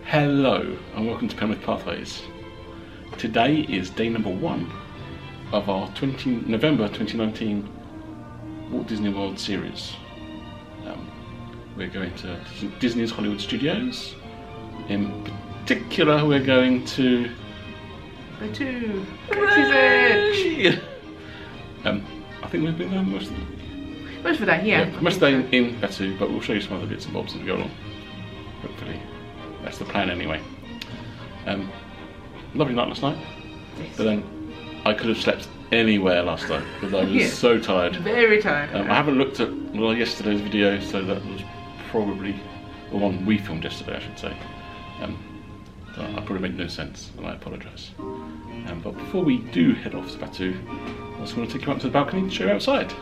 Hello and welcome to PenwithPathways. Today is day number 1 of our November 2019 Walt Disney World series. We're going to Disney's Hollywood Studios. In particular, we're going to Galaxies Edge. I think we've been there most of the day, yeah. most of the day in Batu, but we'll show you some other bits and bobs as we go along. Hopefully. That's the plan anyway. Lovely night last night. Yes. But then I could have slept anywhere last night because I was so tired. Very tired. I haven't looked at yesterday's video, so that was probably the one we filmed yesterday, I should say. So I probably made no sense, and I apologise. But before we do head off to Batu, I just want to take you up to the balcony and show you outside.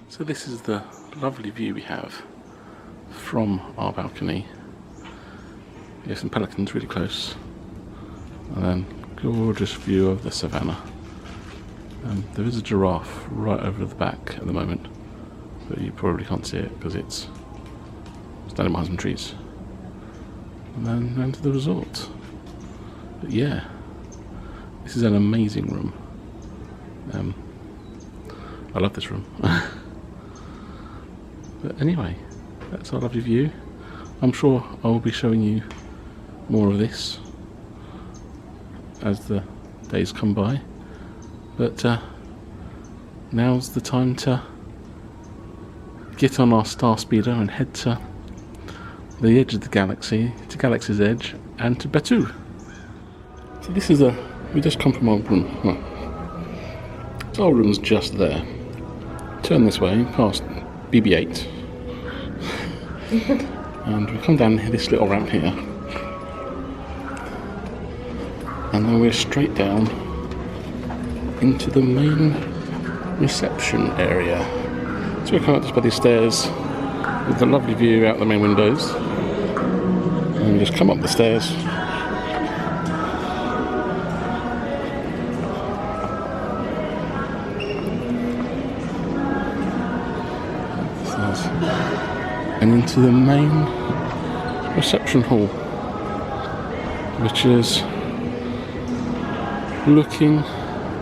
So this is the lovely view we have from our balcony. We have some pelicans really close, and then gorgeous view of the savannah. There is a giraffe right over the back at the moment, but you probably can't see it because it's standing behind some trees. And then into the resort. But yeah, this is an amazing room. I love this room. But anyway, that's our lovely view. I'm sure I will be showing you more of this as the days come by, but now's the time to get on our Star Speeder and head to the edge of the galaxy, to Galaxy's Edge and to Batu. So this is we just come from our room. Well, so our room's just there. Turn this way past BB-8 and we come down this little ramp here, and then we're straight down into the main reception area. So we come up just by these stairs with the lovely view out the main windows, and we just come up the stairs and into the main reception hall, which is looking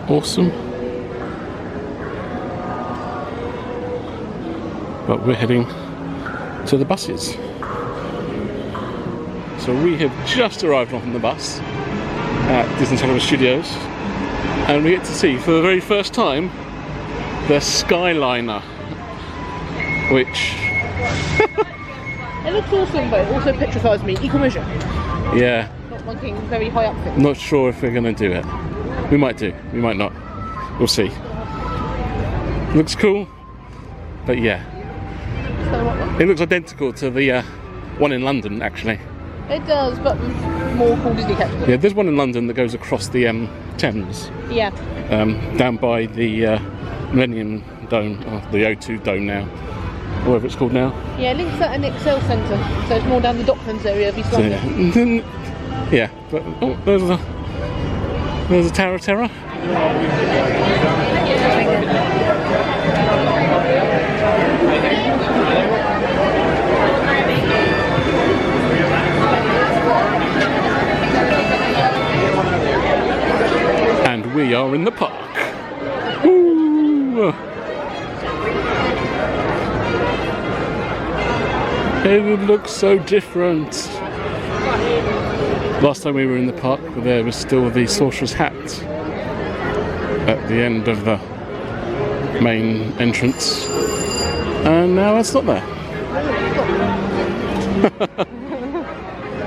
awesome. But we're heading to the buses. So we have just arrived on the bus at Disney's Hollywood Studios, and we get to see for the very first time the Skyliner, which it looks awesome, but it also petrifies me. Equal measure. Yeah. Not looking very high up there. Not sure if we're going to do it. We might do. We might not. We'll see. Looks cool, but yeah. It looks identical to the one in London, actually. It does, but more cool Disney characters. Yeah, there's one in London that goes across the Thames. Yeah. Down by the Millennium Dome, or the O2 Dome now, or whatever it's called now. Yeah, it links at an Excel Centre, so it's more down the Docklands area of East London. Yeah, but oh, there's a Tower of Terror. And we are in the park. Woo! It looks so different. Last time we were in the park, there was still the sorcerer's hat at the end of the main entrance, and now it's not there.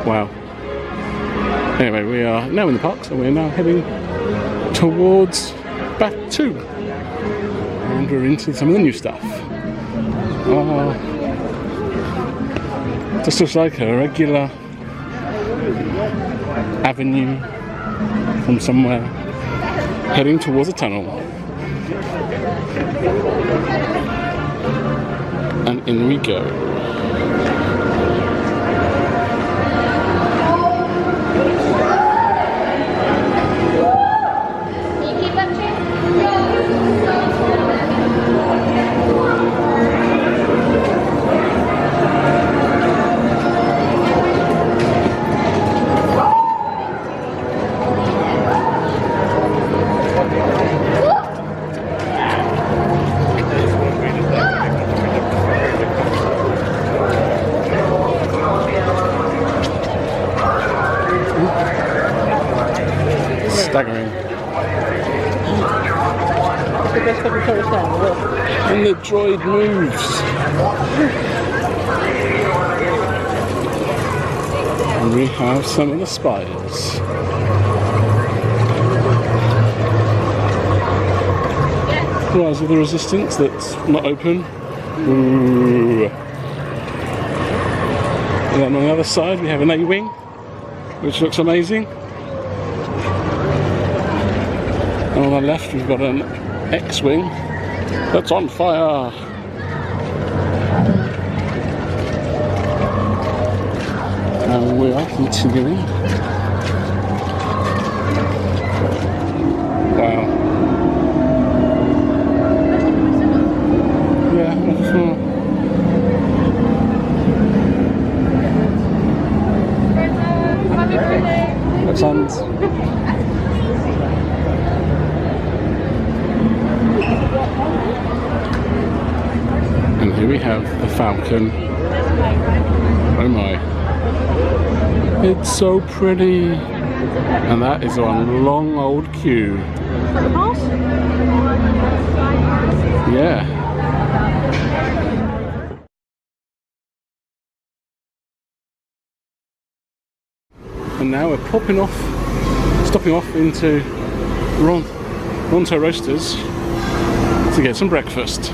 Wow. Anyway, we are now in the park, so we're now heading towards Batu, and we're into some of the new stuff. This looks like a regular avenue from somewhere heading towards a tunnel, and in we go. staggering. It's the best fucking tourist town in the world. And the droid moves. And we have some of the spiders. Rise of the Resistance that's not open. Ooh. And then on the other side we have an A-wing, which looks amazing. And on the left we've got an X-wing that's on fire. And we are continuing. Wow. Yeah, that's on. And here we have the Falcon. Oh my. It's so pretty. And that is on a long old queue. Yeah. And now we're stopping off into Ronto Roasters to get some breakfast.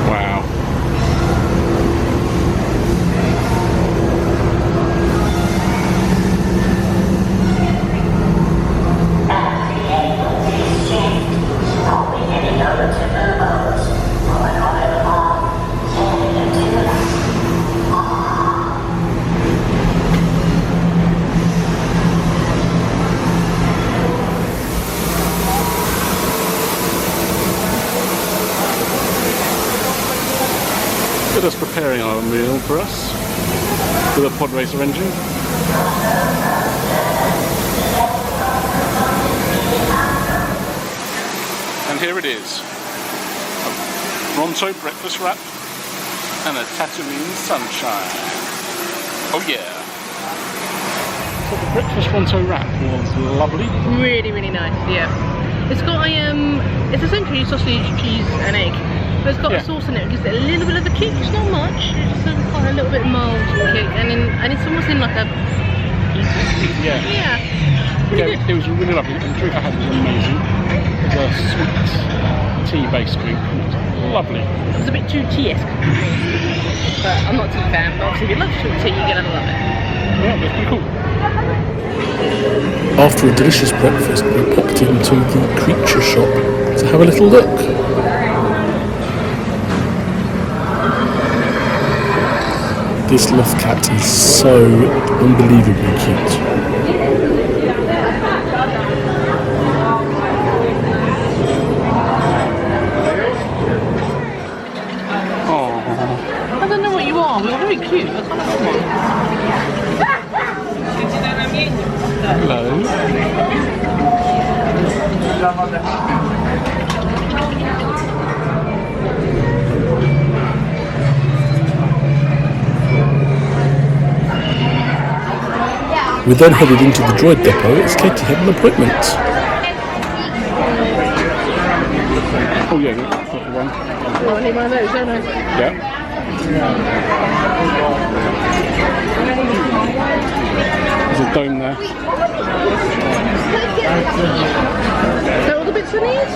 Wow. Just preparing our meal for us with a pod racer engine. And here it is, a Ronto breakfast wrap and a Tatooine sunshine. Oh yeah. So the breakfast Ronto wrap was lovely. Really, really nice, yeah. It's got it's essentially sausage, cheese and egg. But it's got a sauce in it, gives it a little bit of a kick, it's not much, it's just quite a little bit mild kick, and it's almost in like a... Yeah. Yeah. Yeah, it was really lovely. The drink I had was amazing. It was a sweet tea-based drink. It was lovely. It was a bit too tea-esque. But I'm not a tea fan, but obviously if you love sweet tea, you're gonna love it. Yeah, that's pretty cool. After a delicious breakfast, we popped into the creature shop to have a little look. This loft cat is so unbelievably cute. I don't know what you are, but you're very cute. I can't have one. Hello. We then headed into the Droid Depot as Katie had an appointment. Oh yeah, that's the one. Oh, I need one of those, don't I? Yeah. There's a dome there. Is that all the bits I need?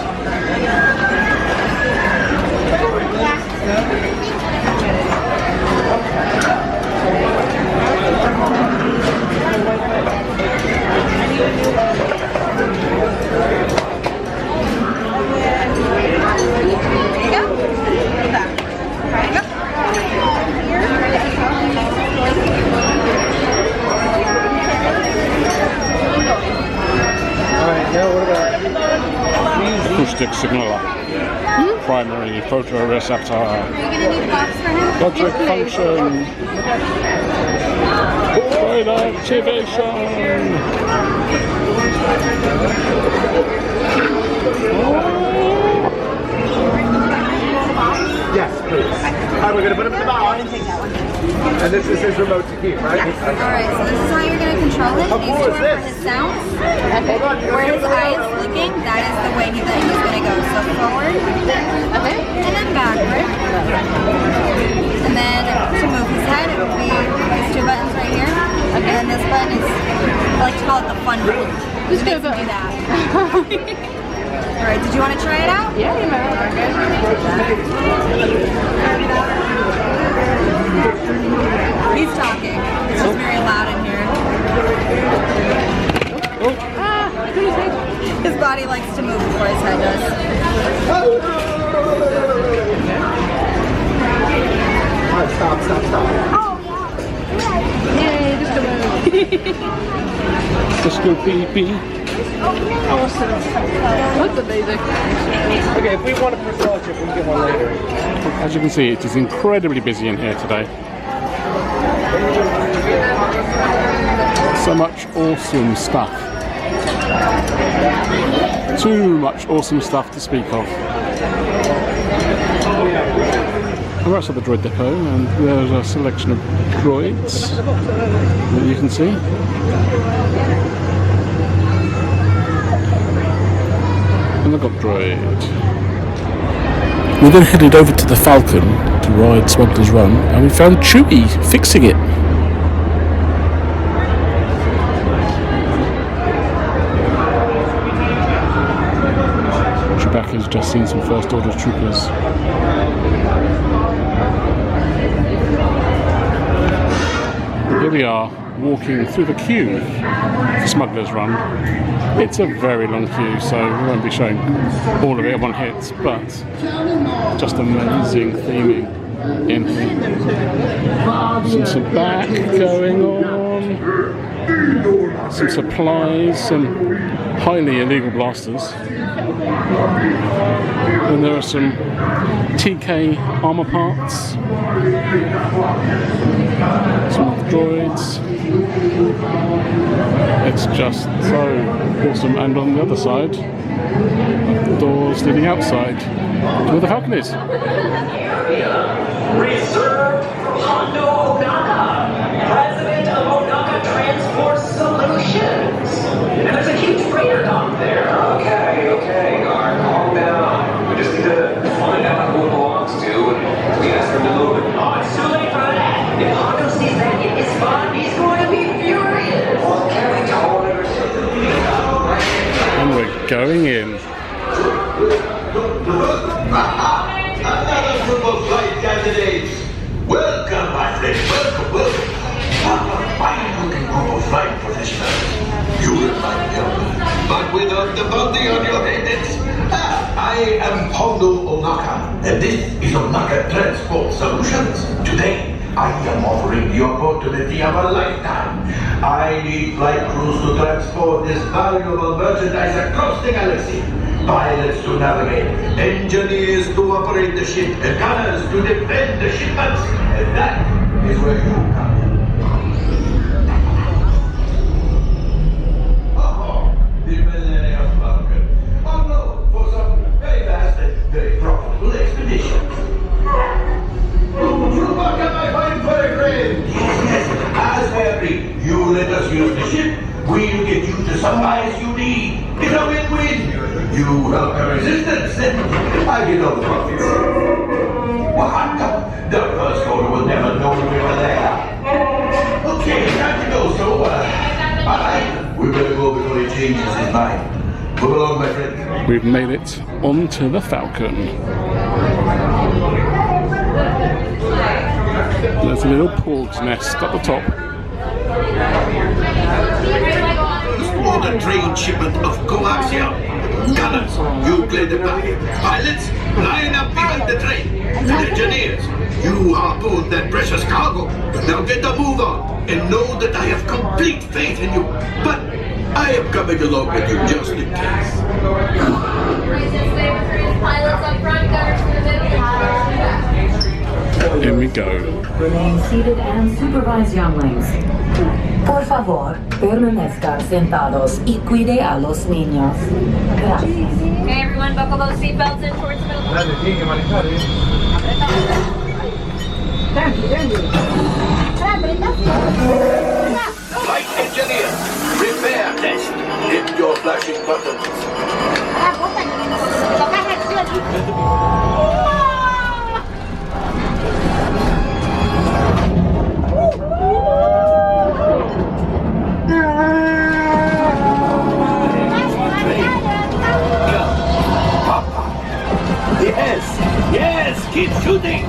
Acoustic signaler. Primary photoreceptor. Logic function. Droid activation. Yes, please. Alright, we're going to put him in the box. And this is his remote to Alright, so this is how you're going to control it. These two are for his sounds. Where his eye is looking, that is the way that he's going to go. So forward, and then backward. And then to move his head, it would be these two buttons right here. And then this button is, I like to call it the fun button. Just do that. Alright, did you want to try it out? Yeah, you might. He's talking. It's just very loud in here. His body likes to move before his head does. Stop. Yay, just a moment. Just go beep. Awesome. That's amazing. Okay, if we want a persona chip, we can get one later. As you can see, it is incredibly busy in here today. So much awesome stuff. Too much awesome stuff to speak of. We're outside the Droid Depot, and there's a selection of droids that you can see. And I've got Droid. We then headed over to the Falcon to ride Smugglers Run, and we found Chewie fixing it. Chewbacca's just seen some First Order troopers. Here we are, walking through the queue for Smugglers Run. It's a very long queue, so we won't be showing all of it in one hit, but just amazing theming in here. Some back going on, some supplies, some highly illegal blasters. And there are some TK armor parts, some droids. It's just so awesome. And on the other side, doors leading outside to where the Falcon is. Reserved for Ronto Wrap, president of Onaka Transport Solutions. And there's a huge freighter dock there. Okay, guard, calm down. We just need to find out who it belongs to, and we ask them to move it. Oh, it's too late for that. If Hondo sees that in his spot, he's going to be furious. Well, can we call it or something? And we're going in. Another group of flight candidates. Welcome, my friend. Welcome. What a fine-looking group of flight professionals. You remind me of me, but without the bounty on your heads. I am Hondo Onaka, and this is Onaka Transport Solutions. Today, I am offering the opportunity of a lifetime. I need flight crews to transport this valuable merchandise across the galaxy. Pilots to navigate, engineers to operate the ship, and gunners to defend the shipments. And that is where you come in. Oh, the Millennium Falcon. On road for some very fast and very profitable expedition. Chewbacca, my fine furry friend. Yes, as we agreed, you let us use the ship. We'll get you to supplies you need. It's a win-win. You help the resistance, and I get all the profits. What? The First Order will never know we were there. Okay, time to go, so, alright. We better go before he changes his mind. Move along, my friend. We've made it onto the Falcon. There's a little porg's nest at the top. For the train shipment of coaxium. Gunners, you clear the path. Pilots, line up behind the train. And engineers, you harpoon that precious cargo. Now get a move on, and know that I have complete faith in you. But I am coming along with you just in case. Pilots up front, gunners in the middle. Here we go. Remain seated and supervise younglings. Por favor, permanezcan sentados y cuide a los niños. Gracias. Okay, everyone, buckle those seatbelts in towards the middle. Flight engineer, prepare test. Hit your flashing buttons. Yes, keep shooting.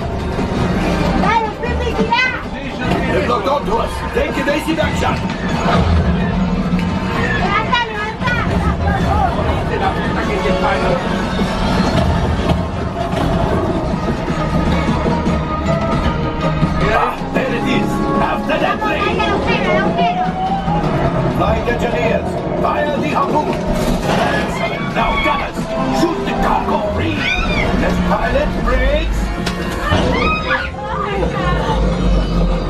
They've locked onto us. Take evasive action. There it is. After that plane. Flight engineers, fire the harpoon. Excellent. Now, gunners, shoot the cargo free. Let's pilot brakes.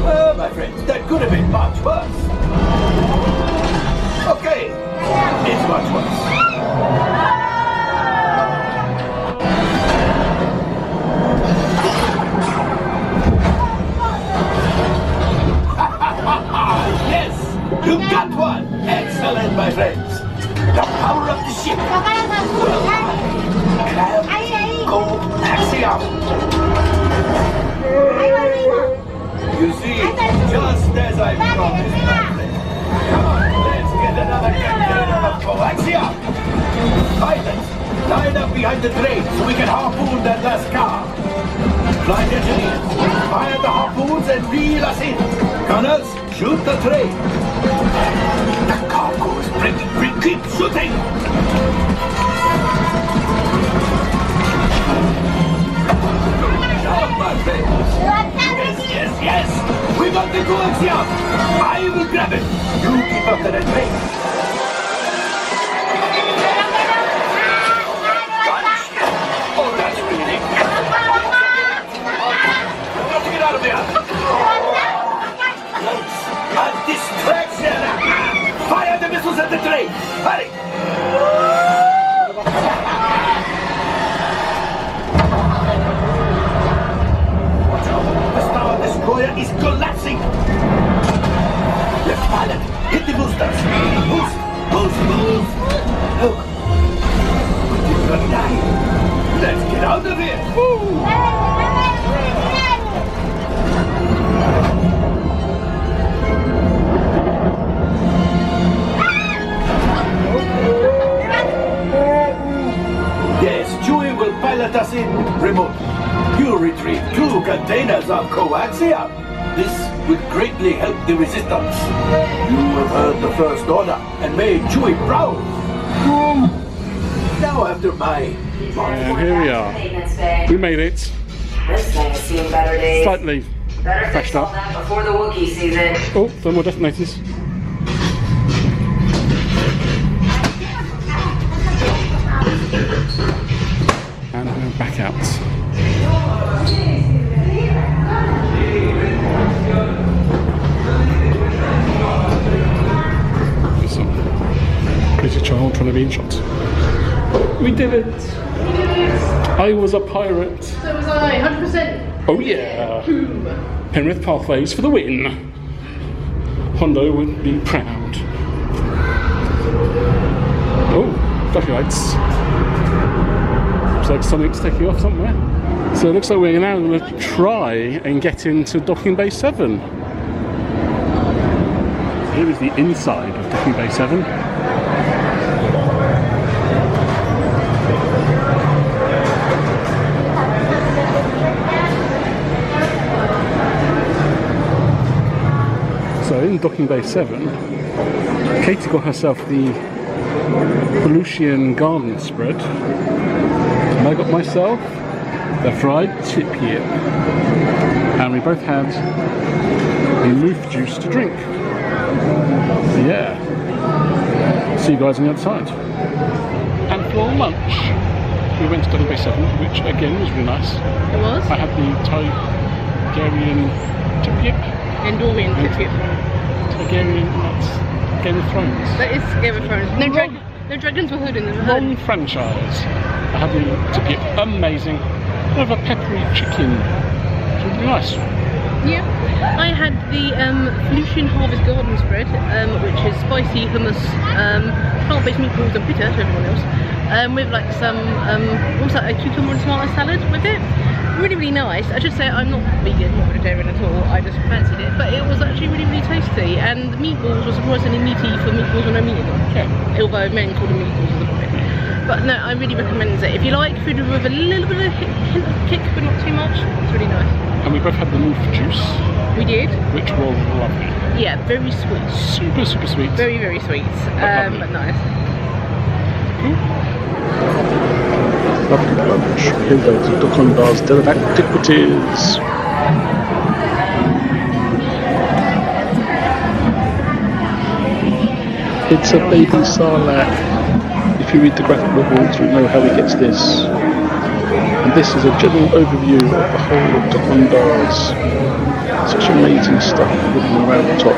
Oh, my friends, that could have been much worse. Okay, it's much worse. Yes, you got one. Excellent, my friends. The power of the ship. Go axiom. You see, just as I promised, my friend. Come on, let's get another container of coaxium. Pilots, line up behind the train so we can harpoon that last car. Flight engineers, fire the harpoons and reel us in. Gunners, shoot the train. The cargo is breaking free. Keep shooting. Yes! We got the coaxium! I will grab it! You keep up to that train! Oh, that's really... We have to get out of there! A distraction! Fire the missiles at the train! Hurry! Destroyer is collapsing! Left pilot, hit the boosters! Boost! Boost! Boost! Look! We're gonna die! Let's get out of here! Yes, Chewie will pilot us in remote. You retrieve 2 containers of coaxium. This will greatly help the resistance. You have heard the First Order and made Chewie proud. Now after my... And here we are. We made it. This thing has seen better days. Slightly Better fix flashed all up. that before the Wookiee sees it. Oh, thermal detonators. And we're back out. Some pretty child trying to be in shot. We did it! I was a pirate. So was I, 100%. Oh yeah! PenwithPathways for the win! Hondo would be proud. Oh, flashy lights. Looks like something's taking off somewhere. So it looks like we're now going to try and get into Docking Bay 7. Here is the inside of Docking Bay 7. So in Docking Bay 7, Katie got herself the Pelusian garden spread, and I got myself the fried tip yip, and we both had the moof juice to drink. So yeah, see you guys on the other side. And for lunch, we went to Docking Bay 7, which again was really nice. It was? I had the Targaryen tip yip. Endorian tip. Targaryen, that's Game of Thrones. That is Game of Thrones. No dragons were hood in them. Wrong franchise. I had the tip yip, amazing. With a peppery chicken. It's really nice. Yeah, I had the Lucian Harvest Garden spread, which is spicy hummus, plant-based meatballs and pita to everyone else, with like some, what's that, a cucumber and tomato salad with it. Really, really nice. I should say I'm not vegan, not vegetarian at all, I just fancied it, but it was actually really, really tasty, and the meatballs were surprisingly meaty for meatballs with no meat in them. Okay. Although men call them meatballs at the point. But no, I really recommend it. If you like food with a little bit of hint of kick, but not too much, it's really nice. And we both had the moof juice. We did. Which was lovely. Yeah, very sweet. Super, super sweet. Very, very sweet. But nice. Lovely lunch. Here we go to Dukondar's Den of Antiquities. It's a baby Sarlacc. If you read the graphic novels, you know how he gets this. And this is a general overview of the whole of Dukondar's. Such amazing stuff written around the top.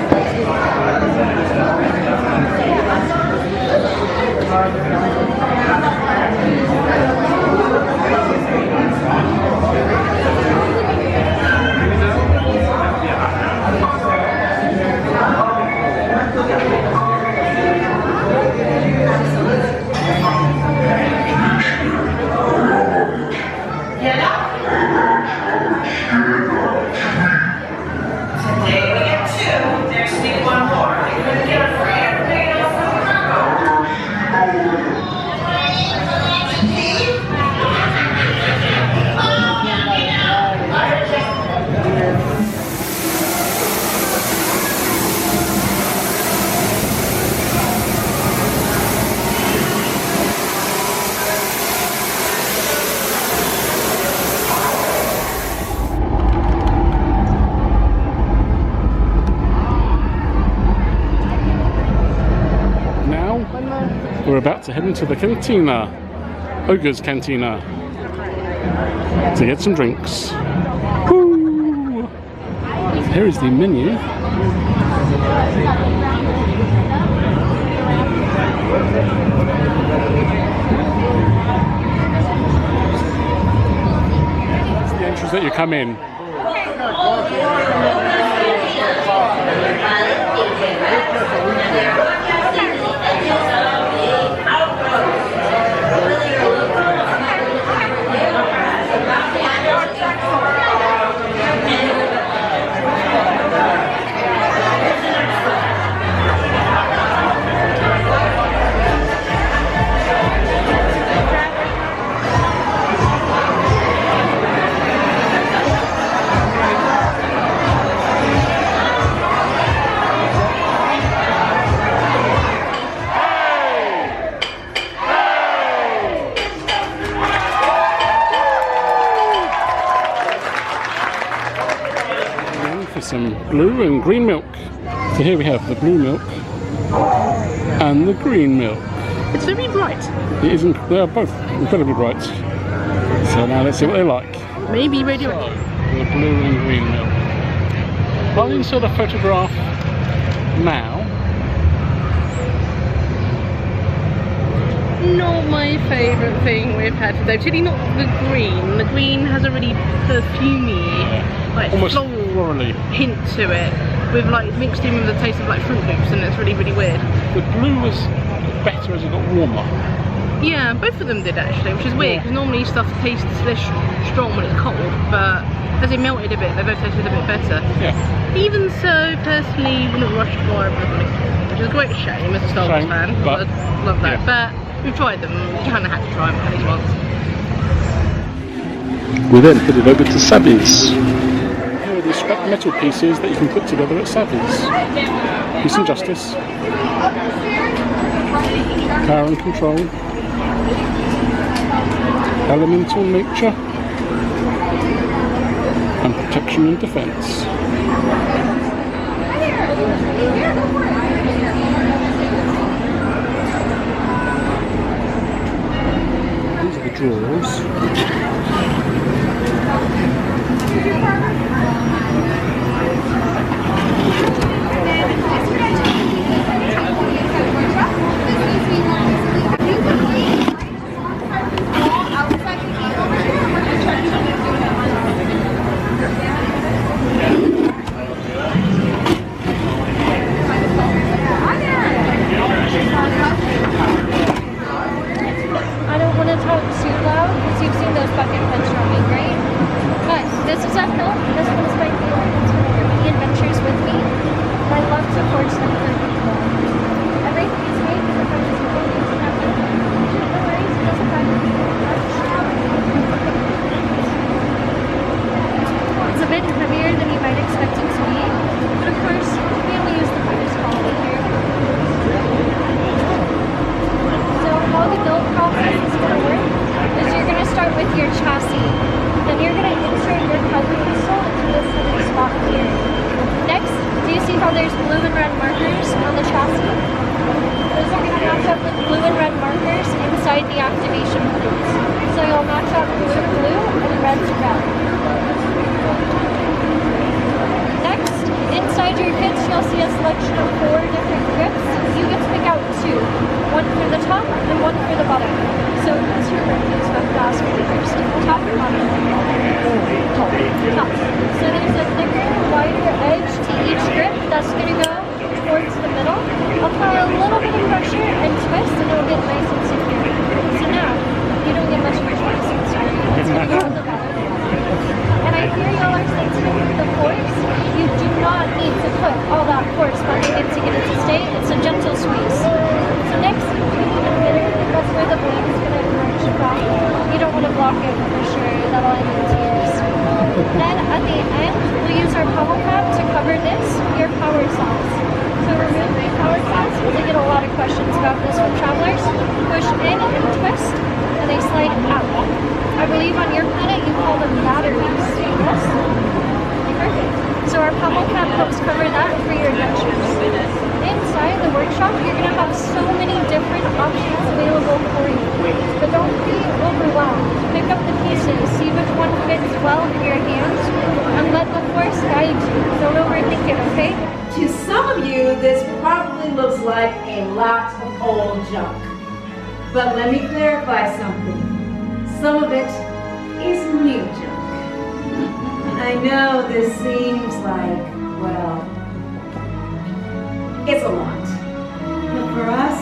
We're about to head into the cantina, Ogre's Cantina, to get some drinks. Woo! Here is the menu. That's the entrance that you come in. Some blue and green milk. So here we have the blue milk and the green milk. It's very bright. It isn't. They are both incredibly bright. So now let's see what they're like. Maybe radioactive. The blue and green milk. I'll insert a photograph now. Not my favourite thing we've had today. Particularly not the green. The green has a really perfumey, like almost floral hint to it, with like mixed in with the taste of like Fruit Loops, and it's really, really weird. The blue was better as it got warmer. Yeah, both of them did actually, which is weird because normally stuff tastes less strong when it's cold, but as it melted a bit, they both tasted a bit better. Yeah. Even so, personally, wouldn't rush for everybody, which is a great shame as a Star Wars fan. But I love that. yeah. But we've tried them. You kind of had to try them at least once. We then headed over to Savis. Here are the scrap metal pieces that you can put together at Savis. Peace and justice. Power and control. Elemental nature. And protection and defense. These are the drawers. and red markers on the chassis. Those are going to match up with blue and red markers inside the activation points. So you'll match up blue to blue and red to red. Next, inside your kits, you'll see a selection of 4 different grips. You get to pick out 2. One for the top and one for the bottom. So who's your grip? Who's about to ask me first? Top or bottom? Top. So there's a thicker, wider edge to each grip that's going to go towards the middle. Apply a little bit of pressure and twist and it'll get nice and secure. So now, you don't get much of a choice. It's going to go on the bottom. And I hear y'all are sensitive to the force. You do not need to put all that force behind it to get it to stay. It's a gentle squeeze. So next, between the middle, that's where the blade is going to emerge from. You don't want to block it for sure. That'll end in tears. Then at the end, we'll use our pommel cap to cover this, your power cells. So remove the power cells because I get a lot of questions about this from travelers. Push in and twist, and they slide out. I believe on your planet you call them batteries. Yes? Perfect. So our pommel cap helps cover that for your adventures. Inside the workshop, you're going to have so many different options available for you. But don't be overwhelmed. Pick up the pieces, see which one fits well in your hands, and let the force guide you. Don't overthink it, okay? To some of you, this probably looks like a lot of old junk. But let me clarify something. Some of it is new junk. I know this seems like, well, it's a lot. But for us,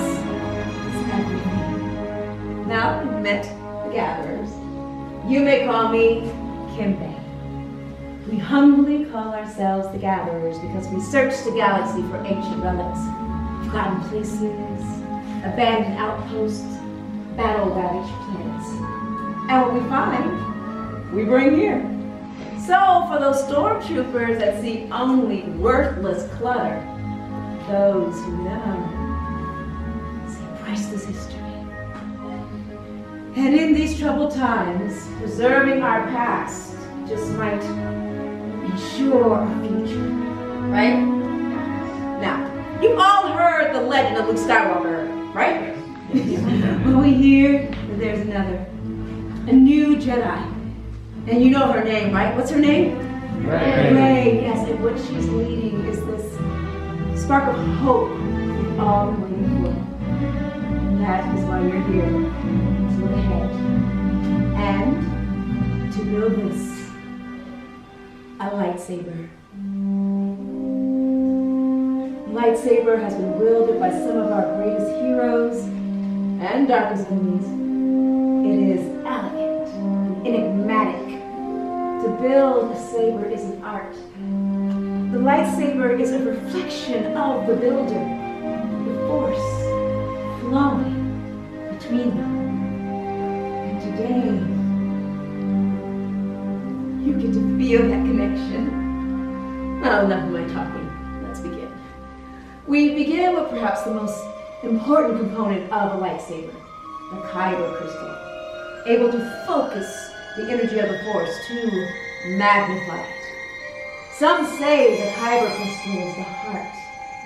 it's everything. Now we've met the gatherers. You may call me Kimbe. We humbly call ourselves the Gatherers because we search the galaxy for ancient relics, forgotten places, abandoned outposts, battle-ravaged planets. And what we find, we bring here. So for those stormtroopers that see only worthless clutter, those who know see priceless history. And in these troubled times, preserving our past just might ensure our future, right? Now, you've all heard the legend of Luke Skywalker, right? Well, we hear that there's another, a new Jedi. And you know her name, right? What's her name? Rey. Yes, and what she's leading is this spark of hope we've all been waiting for. And that is why you're here, to look ahead. And to know this. A lightsaber. Lightsaber has been wielded by some of our greatest heroes and darkest enemies. It is elegant and enigmatic. To build a saber is an art. The lightsaber is a reflection of the builder, the force flowing between them. And today, you get to feel that connection. Well, enough of my talking. Let's begin. We begin with perhaps the most important component of a lightsaber, the kyber crystal, able to focus the energy of the force to magnify it. Some say the kyber crystal is the heart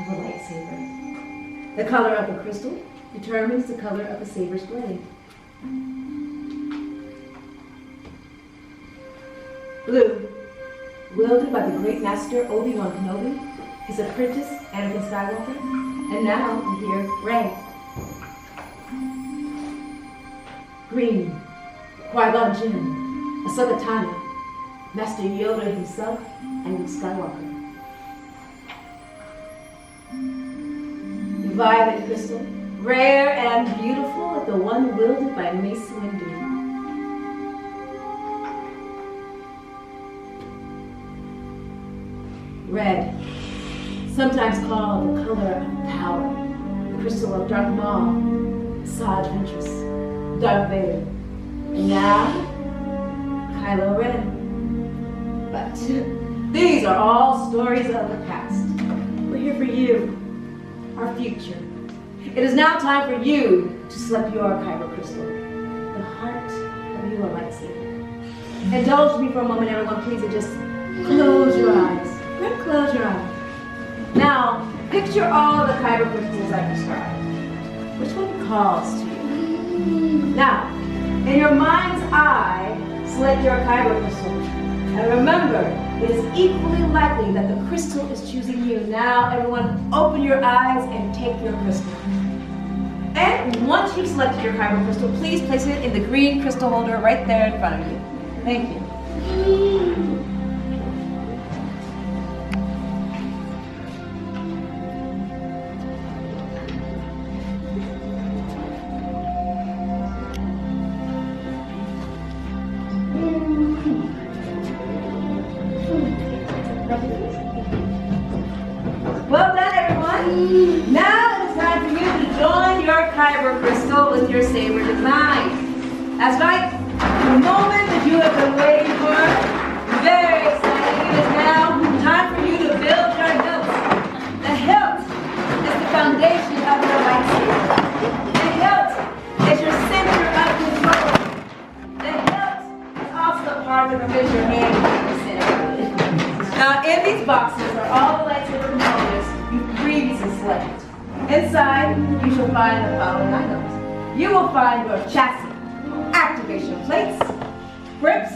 of a lightsaber. The color of the crystal determines the color of the saber's blade. Blue, wielded by the great master Obi-Wan Kenobi, his apprentice Anakin Skywalker, and now we hear Rey. Green, Qui-Gon Jinn, Ahsoka Tano, Master Yoda himself, and Luke Skywalker. The violet crystal, rare and beautiful, like the one wielded by Mace Windu. Red, sometimes called the color of power, the crystal of Darth Maul, Asajj Ventress, Darth Vader, and now, Kylo Ren. But these are all stories of the past. We're here for you, our future. It is now time for you to select your kyber crystal, the heart of your lightsaber. Indulge me for a moment, everyone, please, and just close your eyes. Close your eyes. Now, Picture all the kyber crystals I described. Which one calls to you? Now, in your mind's eye, select your kyber crystal. And remember, it is equally likely that the crystal is choosing you. Now, everyone, open your eyes and take your crystal. And once you've selected your kyber crystal, please place it in the green crystal holder right there in front of you. Thank you. Well done, everyone. Now it is time for you to join your kyber crystal with your saber design. That's right. The moment that you have been waiting for. Very exciting. It is now time for you to build your hilt. The hilt is the foundation of your lightsaber. The hilt is your center of control. The hilt is also the part that prevents your hand from disintegrating. Now, in these boxes are all the lightsaber components you previously selected. Inside, you shall find the following items. You will find your chassis, activation plates, grips,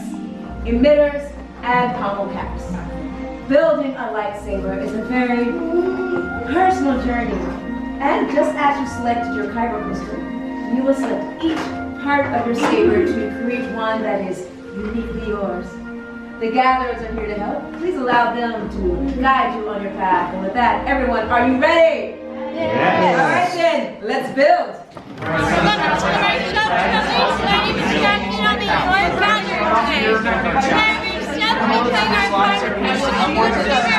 emitters, and pommel caps. Building a lightsaber is a very personal journey. And just as you selected your kyber crystal, you will select each part of your saber to create one that is uniquely yours. The gatherers are here to help. Please allow them to guide you on your path. And with that, everyone, are you ready? Yes. All right then, let's build. Welcome to the workshop. My name is Jackie and I'll be your founder today. Every step we play our part of the workshop.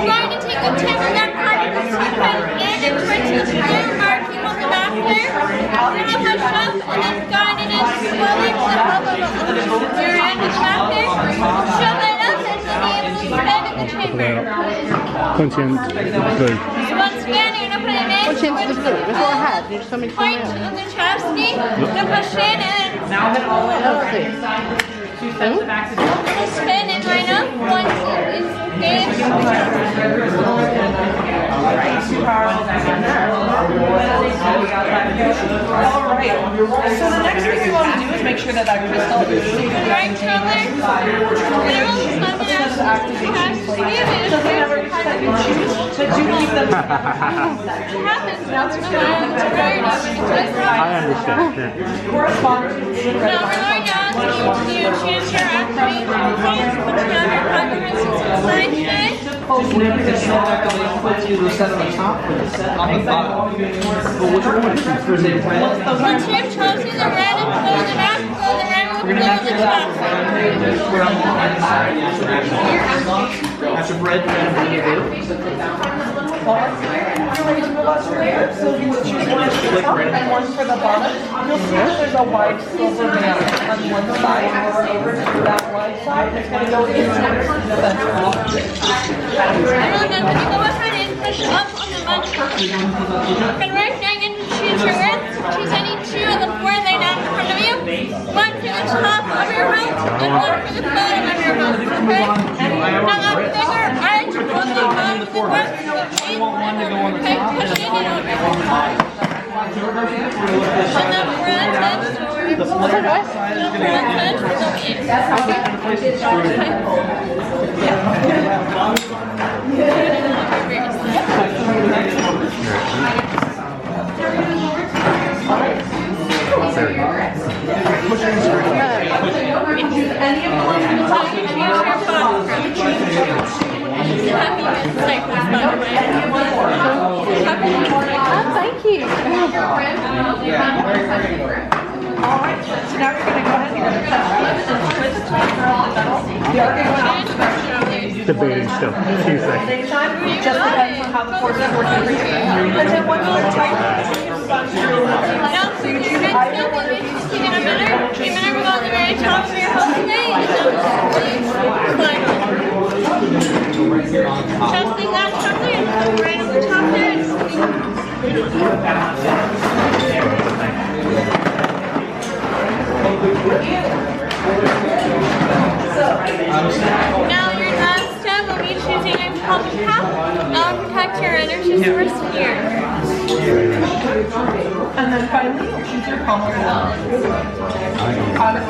We're going to take a timber that part of the sequence and print the clear marking on the back there. We're going to push up and then guide it in slowly to the top of your end and back there. Shove it up and then be able to spin in the chamber. Point in blue. Once again, you're going to put it in. What's into the blue? That's what I had. You just told me to Point on the chassis, then push in and Now hit all the way over. see. Two steps of accident. spin and line up. Once it is engaged, Alright, so the next thing we want to do is make sure that that crystal is right shoulder, middle, activation plate. Doesn't ever that you choose, but you keep them. I understand. Correspondence is Now we're going to ask you to choose your activation points, put down your kyber crystals inside today. puts you the set on the top or the set on the bottom. But which one? Once you've chosen the red and blue in the back, the red will blue in the top. That's a bread so you would choose one for the top and one for the bottom. You'll see that there's a wide silver band on one side over to that wide side. It's going to go in the Everyone, then when you go ahead and push up on the button, and right now you can choose your words. Choose any two of the four laid out in front of you. One for the top of your hilt and one for the bottom of your hilt. Okay? Now that finger arch on the bottom of the work. Okay, push in and over. On the front edge, the front edge will go in. Thank you. Alright, so now we're going to go ahead and you're going to cut with the top. Debating still. 2 seconds. Same time, just depends on how the force is working. And then once you tighten, so you choose either one of these. Remember on the very top of your hook today, and then trusting that chocolate and put right on the top there. Now your last step will be choosing a Protect your energy source here. And then finally, choose your palm of your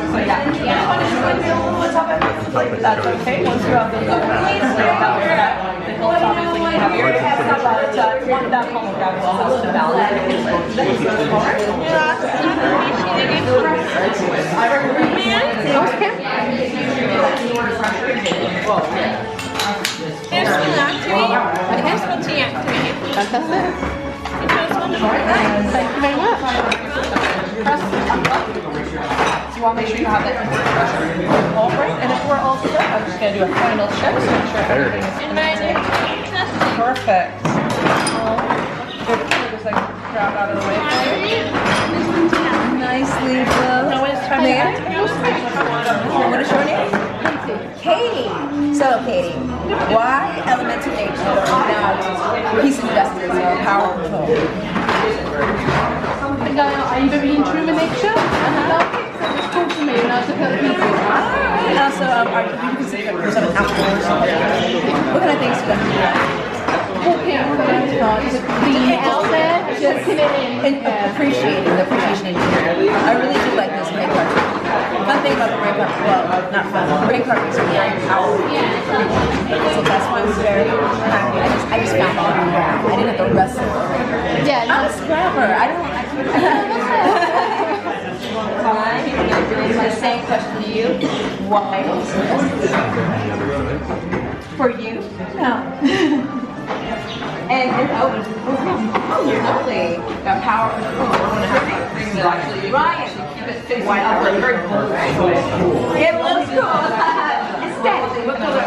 so yeah. If you want to join me a little on top of it, that's okay. Once you have those other things, the hills obviously have your head, but one that palm of God will help to balance it. I recommend Here's one activate. Here's one to activate. Fantastic. Thank you very much. So you want to make sure you have that pressure. All right, and if we're all set, I'm just going to do a final check so make sure everything is perfect. Just like grab out of the way. Nicely done. No, it's time What is your name? Katie. So, Katie, why elemental nature not peace and justice or power control? Are you very in true nature? It's cool to me when I was looking at the pieces. And also, are you consider yourself an outdoors? What kind of things do you like to do? Walking out the restaurant, just being out there, just in. And appreciating the appreciation in you. I really do like this brain card. Fun thing about the brain card, well, not fun. The brain card is very powerful. So that's why I was very happy. I just found all of that. I didn't have to wrestle. Yeah, I'm a scrapper. The same question to you. Why? For you? No. And you're lovely. The power of Ryan. It looks cool. Aesthetically, what color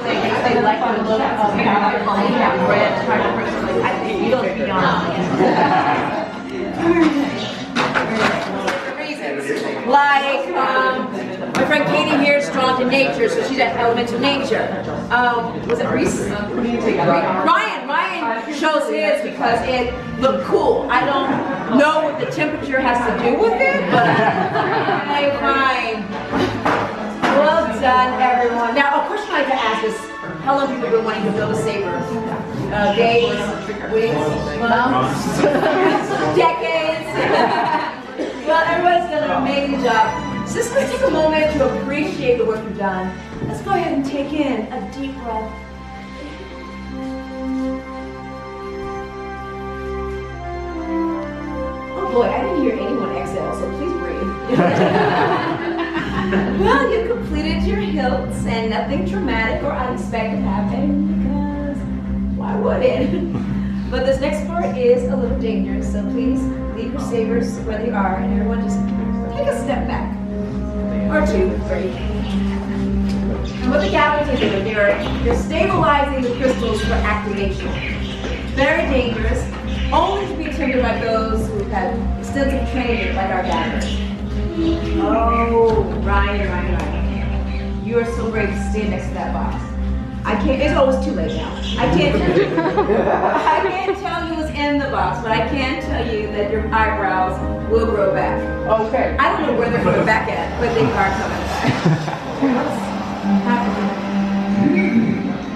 they like the look of that red type of person. I think you don't beyond. Like, my friend Katie here is drawn to nature, so she's at elemental nature. Was it Reese? Ryan chose his because it looked cool. I don't know what the temperature has to do with it, but okay, fine. Well done, everyone. Now, a question I like to ask is, how long have you been wanting to build a saber? Days, weeks, months, decades? Well, everyone's done an amazing job. So just let's take a moment to appreciate the work you've done. Let's go ahead and take in a deep breath. Oh boy, I didn't hear anyone exhale, so please breathe. Well, you completed your hilts and nothing traumatic or unexpected happened because why would it? But this next part is a little dangerous, so please leave your sabers where they are and everyone just take a step back. Or two, three. And what the Galaxies are doing, they're stabilizing the crystals for activation. Very dangerous, only to be attempted by those who've had extensive training like our gatherers. Oh, Ryan. You are so brave to stand next to that box. I can't, it's always too late now. I can't tell you what's in the box, but I can tell you that your eyebrows will grow back. Okay. I don't know where they're coming back at, but they are coming back.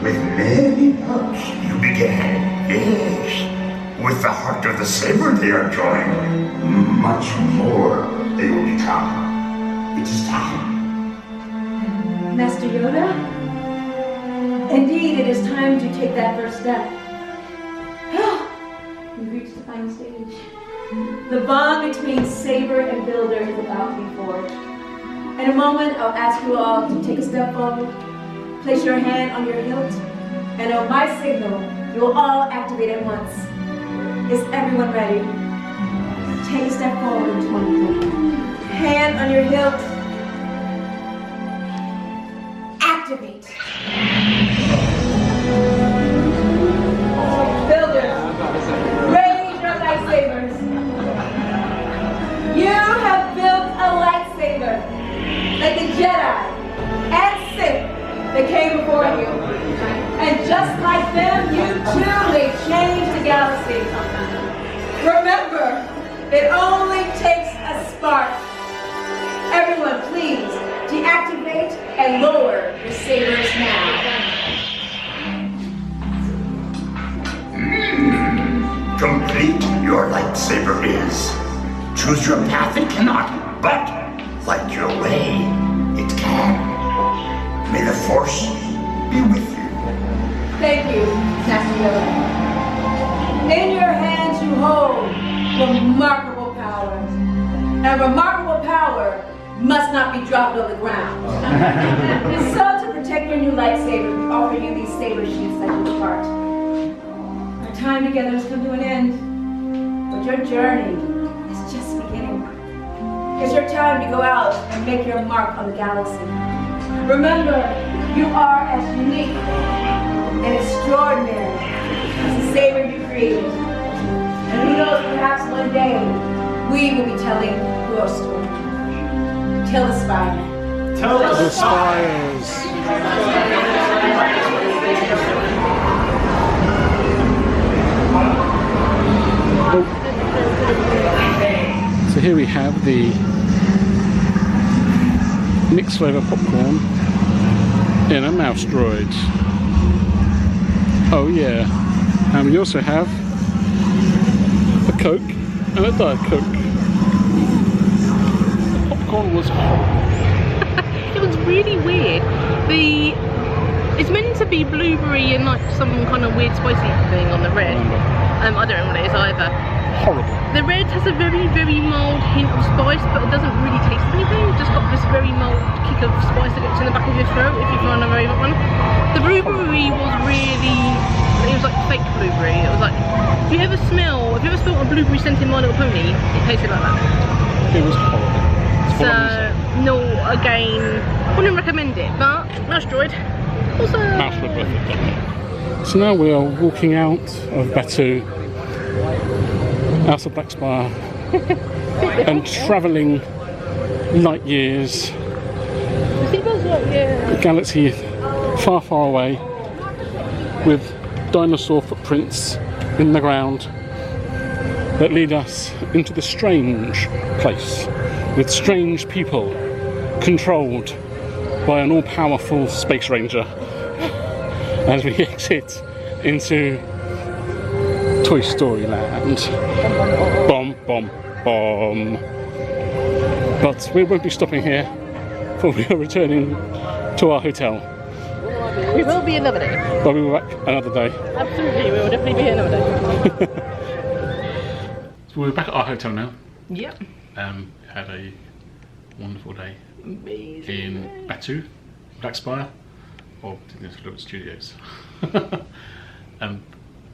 With many books you began, yes. With the heart of the saber they are drawing. Much more they will become. It is time. Master Yoda? Indeed, it is time to take that first step. We've reached the final stage. The bond between Saber and Builder is about to be forged. In a moment, I'll ask you all to take a step forward, place your hand on your hilt, and on my signal, you will all activate at once. Is everyone ready? Take a step forward. Hand on your hilt. Activate. Builders, raise your lightsabers. You have built a lightsaber like the Jedi and Sith that came before you. And just like them, you too may change the galaxy. Remember, it only takes a spark. Everyone, please deactivate and lower your sabers now. Complete your lightsaber is. Choose your path it cannot, but light your way it can. May the Force be with you. Thank you, Master Yoda. In your hands you hold remarkable power. And remarkable power must not be dropped on the ground. So to protect your new lightsaber, we offer you these saber sheaths that you part. Our time together has come to an end, but your journey is just beginning. It's your time to go out and make your mark on the galaxy. Remember, you are as unique and extraordinary as the saber you created. And who knows, perhaps one day, we will be telling your story. Tell the spire. Tell the spires. Oh. So here we have the mixed flavour popcorn in a mouse droid. Oh yeah. And we also have a Coke and a Diet Coke. The popcorn was horrible. It was really weird. It's meant to be blueberry and like some kind of weird spicy thing on the red. I don't know what it is either. Horrible. The red has a very, very mild hint of spice, but it doesn't really taste anything. It's just got this very mild kick of spice that gets in the back of your throat if you find a very hot one. The blueberry was really, it was like fake blueberry. It was like, if you ever smelled a blueberry scented My Little Pony, it tasted like that. It was horrible. So, no, again, wouldn't recommend it, but Mouse Droid, also. Mouse Droid worth it, definitely. So now we are walking out of Batuu, out of Black Spire, and travelling light years. A galaxy far, far away, with dinosaur footprints in the ground that lead us into the strange place, with strange people controlled by an all-powerful space ranger as we exit into Toy Story Land. Bomb, bomb, bomb. But we won't be stopping here, for we are returning to our hotel. It will be another day. But we will be back another day. Absolutely, we will definitely be here another day. So we're back at our hotel now. Yep. Had a wonderful day. Amazing. In Batuu, Black Spire, or Little Studios.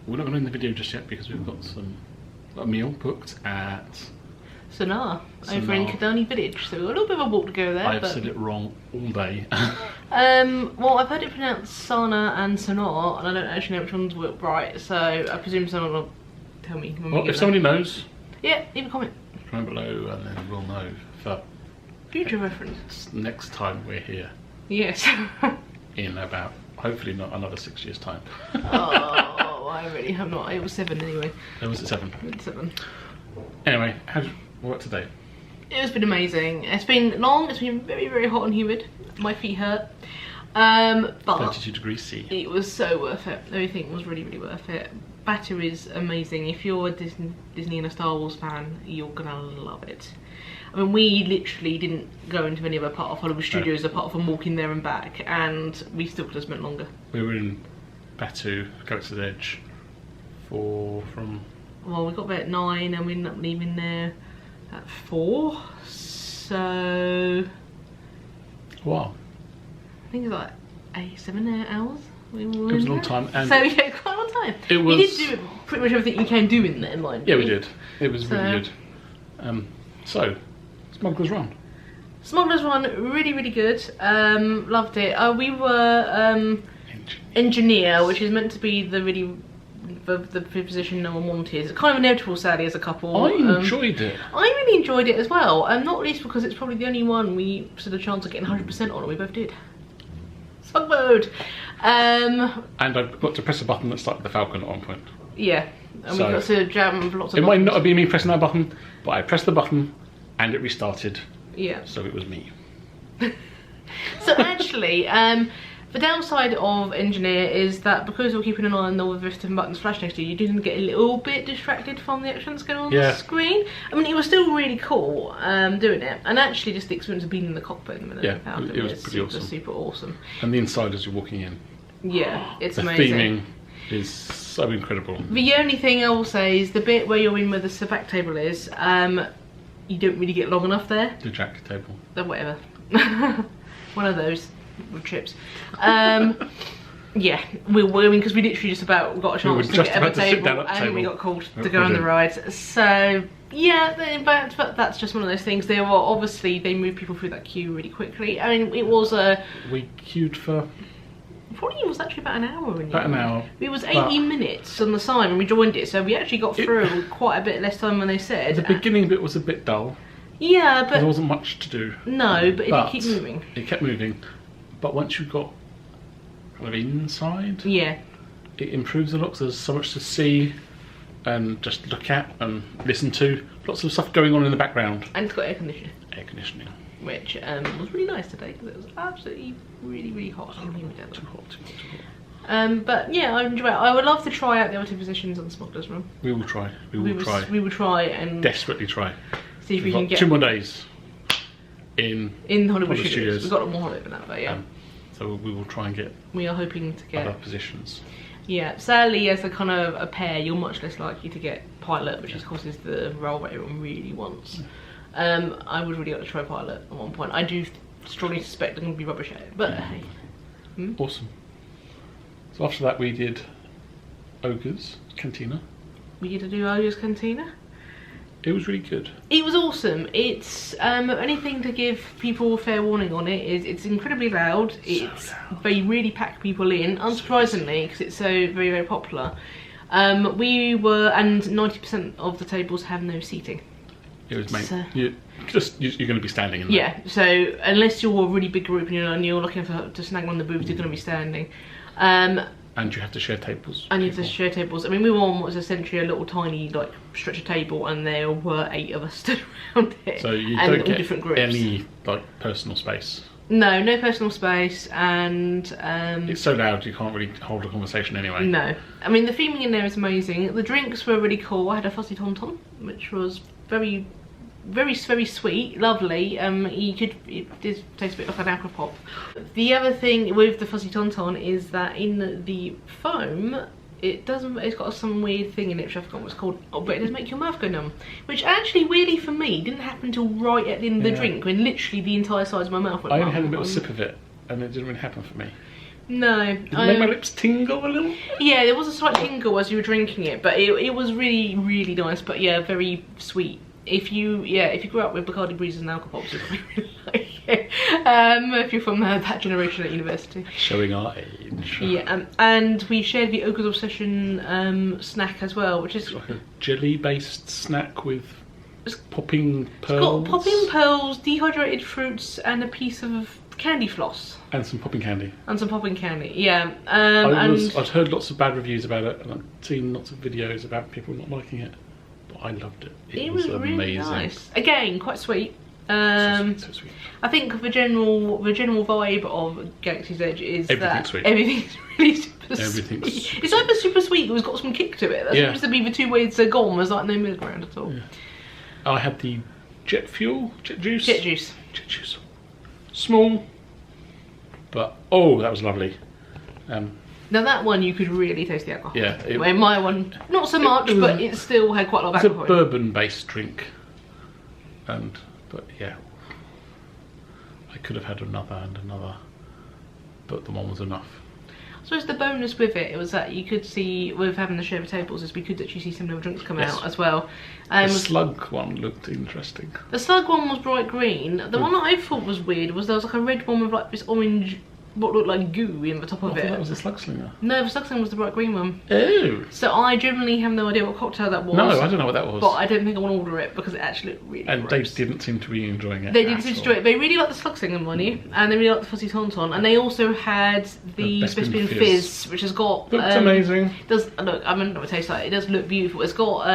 We're not going to end the video just yet because we've got a meal booked at Sanaa, over in Kadani Village, so we've got a little bit of a walk to go there. I've said it wrong all day. Well, I've heard it pronounced Sanaa and Sanaa, and I don't actually know which one's right, so I presume someone will tell me. Well, if somebody knows, yeah, leave a comment. Comment below, and then we'll know for future reference. Next time we're here. Yes. in about, hopefully not another 6 years' time. Oh, I really have not. It was 7 anyway. Oh, was it 7? It was 7. Anyway, how's work today? It has been amazing. It's been long, it's been very, very hot and humid. My feet hurt. But 32 degrees C. It was so worth it. Everything was really, really worth it. Batuu is amazing. If you're a Disney and a Star Wars fan, you're gonna love it. I mean, we literally didn't go into any other part of Hollywood Studios apart from walking there and back, and we still could have spent longer. We were in Batuu, Galaxy's Edge, from... Well, we got there at 9 and we ended up leaving there at 4, so... Wow. I think it was like 7 hours. It was a long time. And so yeah, quite a long time. It was... You did do pretty much everything you can do in there, mind Yeah, you. we did. It was really good. So, Smugglers Run. Smugglers Run, really, really good. Loved it. We were engineer, which is meant to be the position no one wanted. It's kind of inevitable, sadly, as a couple. I enjoyed it. I really enjoyed it as well, not least because it's probably the only one we stood a chance of getting 100% on, and we both did. Smug mode. And I got to press a button that started the Falcon at one point. Yeah, and we got to jam lots of buttons. It might not have been me pressing that button, but I pressed the button and it restarted. Yeah. So it was me. So actually, the downside of Engineer is that because you're keeping an eye on all the different buttons flash next to you, you didn't get a little bit distracted from the actions going on the screen. I mean, it was still really cool doing it, and actually just the experience of being in the cockpit in the minute. Yeah, it was pretty awesome. Super awesome. And the inside as you're walking in. Yeah, it's the amazing. The theming is so incredible. The only thing I will say is the bit where you're in where the back table is, you don't really get long enough there. The jack table. Whatever. One of those with chips. Yeah, because we literally just about got a chance to get at the table and we got called to go on the ride. So yeah, but that's just one of those things. They were obviously, they move people through that queue really quickly. I mean, it was we queued for. Probably it was actually about an hour. About an hour. It was 80 minutes on the sign when we joined it, so we actually got through quite a bit less time than they said. The beginning bit was a bit dull. Yeah, but there wasn't much to do. No, but it did keep moving. It kept moving, but once you got kind of inside, yeah, it improves a lot. There's so much to see and just look at and listen to. Lots of stuff going on in the background. And it's got air conditioning. Air conditioning. Which was really nice today because it was absolutely really hot. Too hot. But yeah, I enjoy it. I would love to try out the other two positions on Smugglers Run. We will try. We will try and desperately try. See if we can get 2 more days in Hollywood Studios. We've got more holiday than that, but yeah. So we will try and get. We are hoping to get other positions. Yeah, sadly, as a kind of a pair, you're much less likely to get pilot, which of course is the role that everyone really wants. I would really like to try pilot at one point. I do strongly suspect I'm going to be rubbish at it, but hey. Awesome. So after that we did Ogre's Cantina. We get to do Ogre's Cantina. It was really good. It was awesome. It's anything to give people fair warning on it is it's incredibly loud. They really pack people in, unsurprisingly, because it's so very popular. We were, and 90% of the tables have no seating. It was made. You're going to be standing in there. Yeah. So unless you're a really big group and you're looking to snag one of the booths, you're going to be standing. And you have to share tables. And you have to share tables. I mean, we were on what was essentially a little tiny like stretcher table, and there were 8 of us stood around it. So you and don't get different groups. Any like personal space. No personal space, and it's so loud you can't really hold a conversation anyway. No, I mean the theming in there is amazing. The drinks were really cool. I had a fuzzy tom tom, which was very sweet, lovely. It did taste a bit like an aqua pop. The other thing with the fuzzy tauntaun is that in the foam, it's got some weird thing in it which I forgot what it's called, but it does make your mouth go numb. Which actually, weirdly for me, didn't happen till right at the end of the drink, when literally the entire size of my mouth went numb. I only had a little sip of it, and it didn't really happen for me. No. Did it make my lips tingle a little? Yeah, there was a slight tingle as you were drinking it, but it was really nice, but yeah, very sweet. If you grew up with Bacardi Breezes and alcohol pops, you'd probably really like it. If you're from that generation at university. Showing our age. Yeah, and we shared the Ogre's Obsession snack as well, which is like a jelly-based snack with popping pearls. It's got popping pearls, dehydrated fruits, and a piece of candy floss. And some popping candy. And some popping candy, yeah. I'd heard lots of bad reviews about it, and I've seen lots of videos about people not liking it. I loved it. It was amazing. Really nice. Again, quite sweet. So sweet. I think the general vibe of Galaxy's Edge is that sweet. Everything's really super sweet. It's either super sweet or it's got some kick to it. That seems to be the two ways they're gone. There's like no middle ground at all. Yeah. I had the jet juice. Jet juice. Small, but oh, that was lovely. Now that one you could really taste the alcohol. Yeah. Where my one, not so much, but it still had quite a lot of alcohol. It's a bourbon-based drink, but yeah, I could have had another and another, but the one was enough. So the bonus with it was that you could see, with having the share of tables, is we could actually see some of the drinks come out as well. The slug one looked interesting. The slug one was bright green. The one that I thought was weird was there was like a red one with like this orange, what looked like goo in the top of it. That was the slug slinger. No, the slug slinger was the bright green one. Oh. So I generally have no idea what cocktail that was. No, I don't know what that was. But I don't think I want to order it because it actually looked really And gross. they didn't seem to be enjoying it. They didn't seem to enjoy it. They really liked the slug slinger money, and they really liked the fuzzy tauntaun, and they also had the Bespin Fizz, which has got looks amazing. Look, I'm not gonna taste that. It does look beautiful. It's got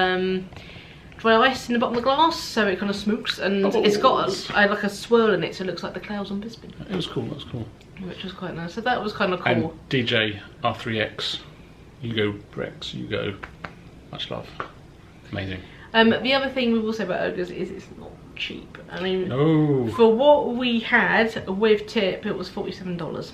dry ice in the bottom of the glass, so it kind of smokes, and it's got like a swirl in it, so it looks like the clouds on Bisping. It was cool, that was cool. Which was quite nice, so that was kind of cool. And DJ R3X, you go Rex, you go, much love. Amazing. The other thing we will say about Ogres is it's not cheap. I mean, no. For what we had with tip, it was $47.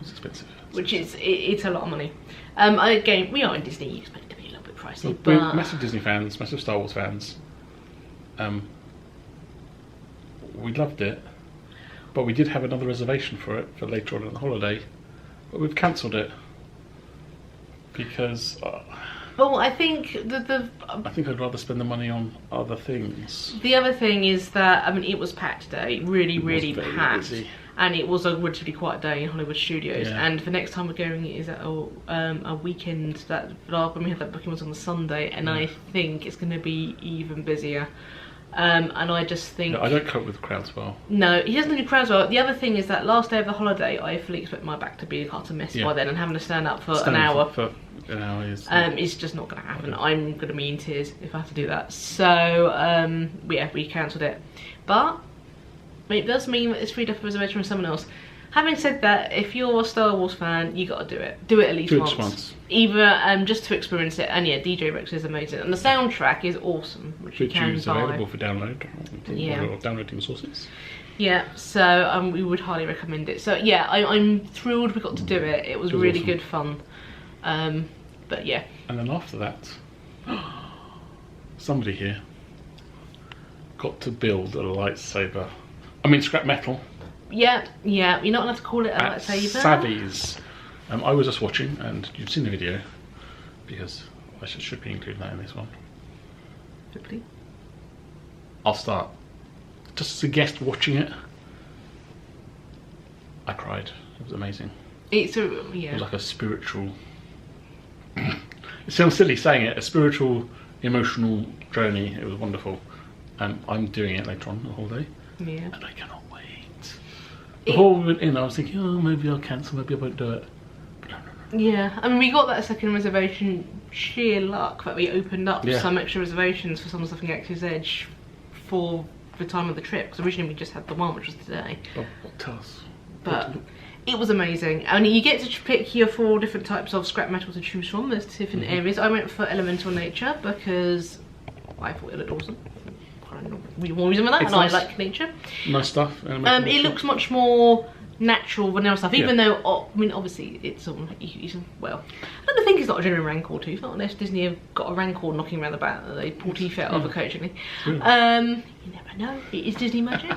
It's expensive. Which is, it's a lot of money. Again, we are in Disney, you expect it to be a little bit pricey, but... We're massive Disney fans, massive Star Wars fans. We loved it, but we did have another reservation for it for later on in the holiday, but we've cancelled it because... well, I think I think I'd rather spend the money on other things. The other thing is that, I mean, it was packed today, really packed. Busy. And it was a relatively quiet day in Hollywood Studios. Yeah. And the next time we're going is at a weekend. That when we had that booking was on the Sunday, and I think it's going to be even busier. And I just think... No, I don't cope with crowds well. No, he doesn't do crowds well. The other thing is that last day of the holiday, I fully expect my back to be a utter mess by then, and having to stand up for an hour. For an hour is... it's just not going to happen. I'm going to be in tears if I have to do that. So, yeah, we cancelled it. But... it does mean that it's freed up a reservation from someone else. Having said that, if you're a Star Wars fan, you got to do it. Do it at least once. Either just to experience it, and yeah, DJ Rex is amazing, and the soundtrack is awesome, which you can buy. Available for download. Or downloading sources. Yeah, so we would highly recommend it. So yeah, I'm thrilled we got to do it. It was really awesome. Good fun. But yeah. And then after that, somebody here got to build a lightsaber. I mean, scrap metal. Yeah, you're not allowed to call it a lightsaber. Savis. I was just watching, and you've seen the video, because I should be including that in this one. Hopefully. I'll start. Just as a guest watching it, I cried. It was amazing. It was like a spiritual... it sounds silly saying it, a spiritual, emotional journey. It was wonderful. I'm doing it later on the whole day. Yeah. And I cannot wait. Before we went in, I was thinking, oh, maybe I'll cancel, maybe I won't do it. But no. Yeah, I mean, we got that second reservation, sheer luck that we opened up some extra reservations for Sanaa Galaxies Edge for the time of the trip, because originally we just had the one, which was today. Oh, tell us. But it was amazing. I mean, you get to pick your 4 different types of scrap metal to choose from. There's different areas. I went for elemental nature because I thought it looked awesome. One reason for that, and nice. I like nature. Nice stuff. It looks much more natural than other stuff, even though, I mean, obviously it's well, I don't think it's not a genuine Rancor tooth, not unless Disney have got a Rancor knocking around the back that they pull teeth out of occasionally. You never know, it is Disney magic.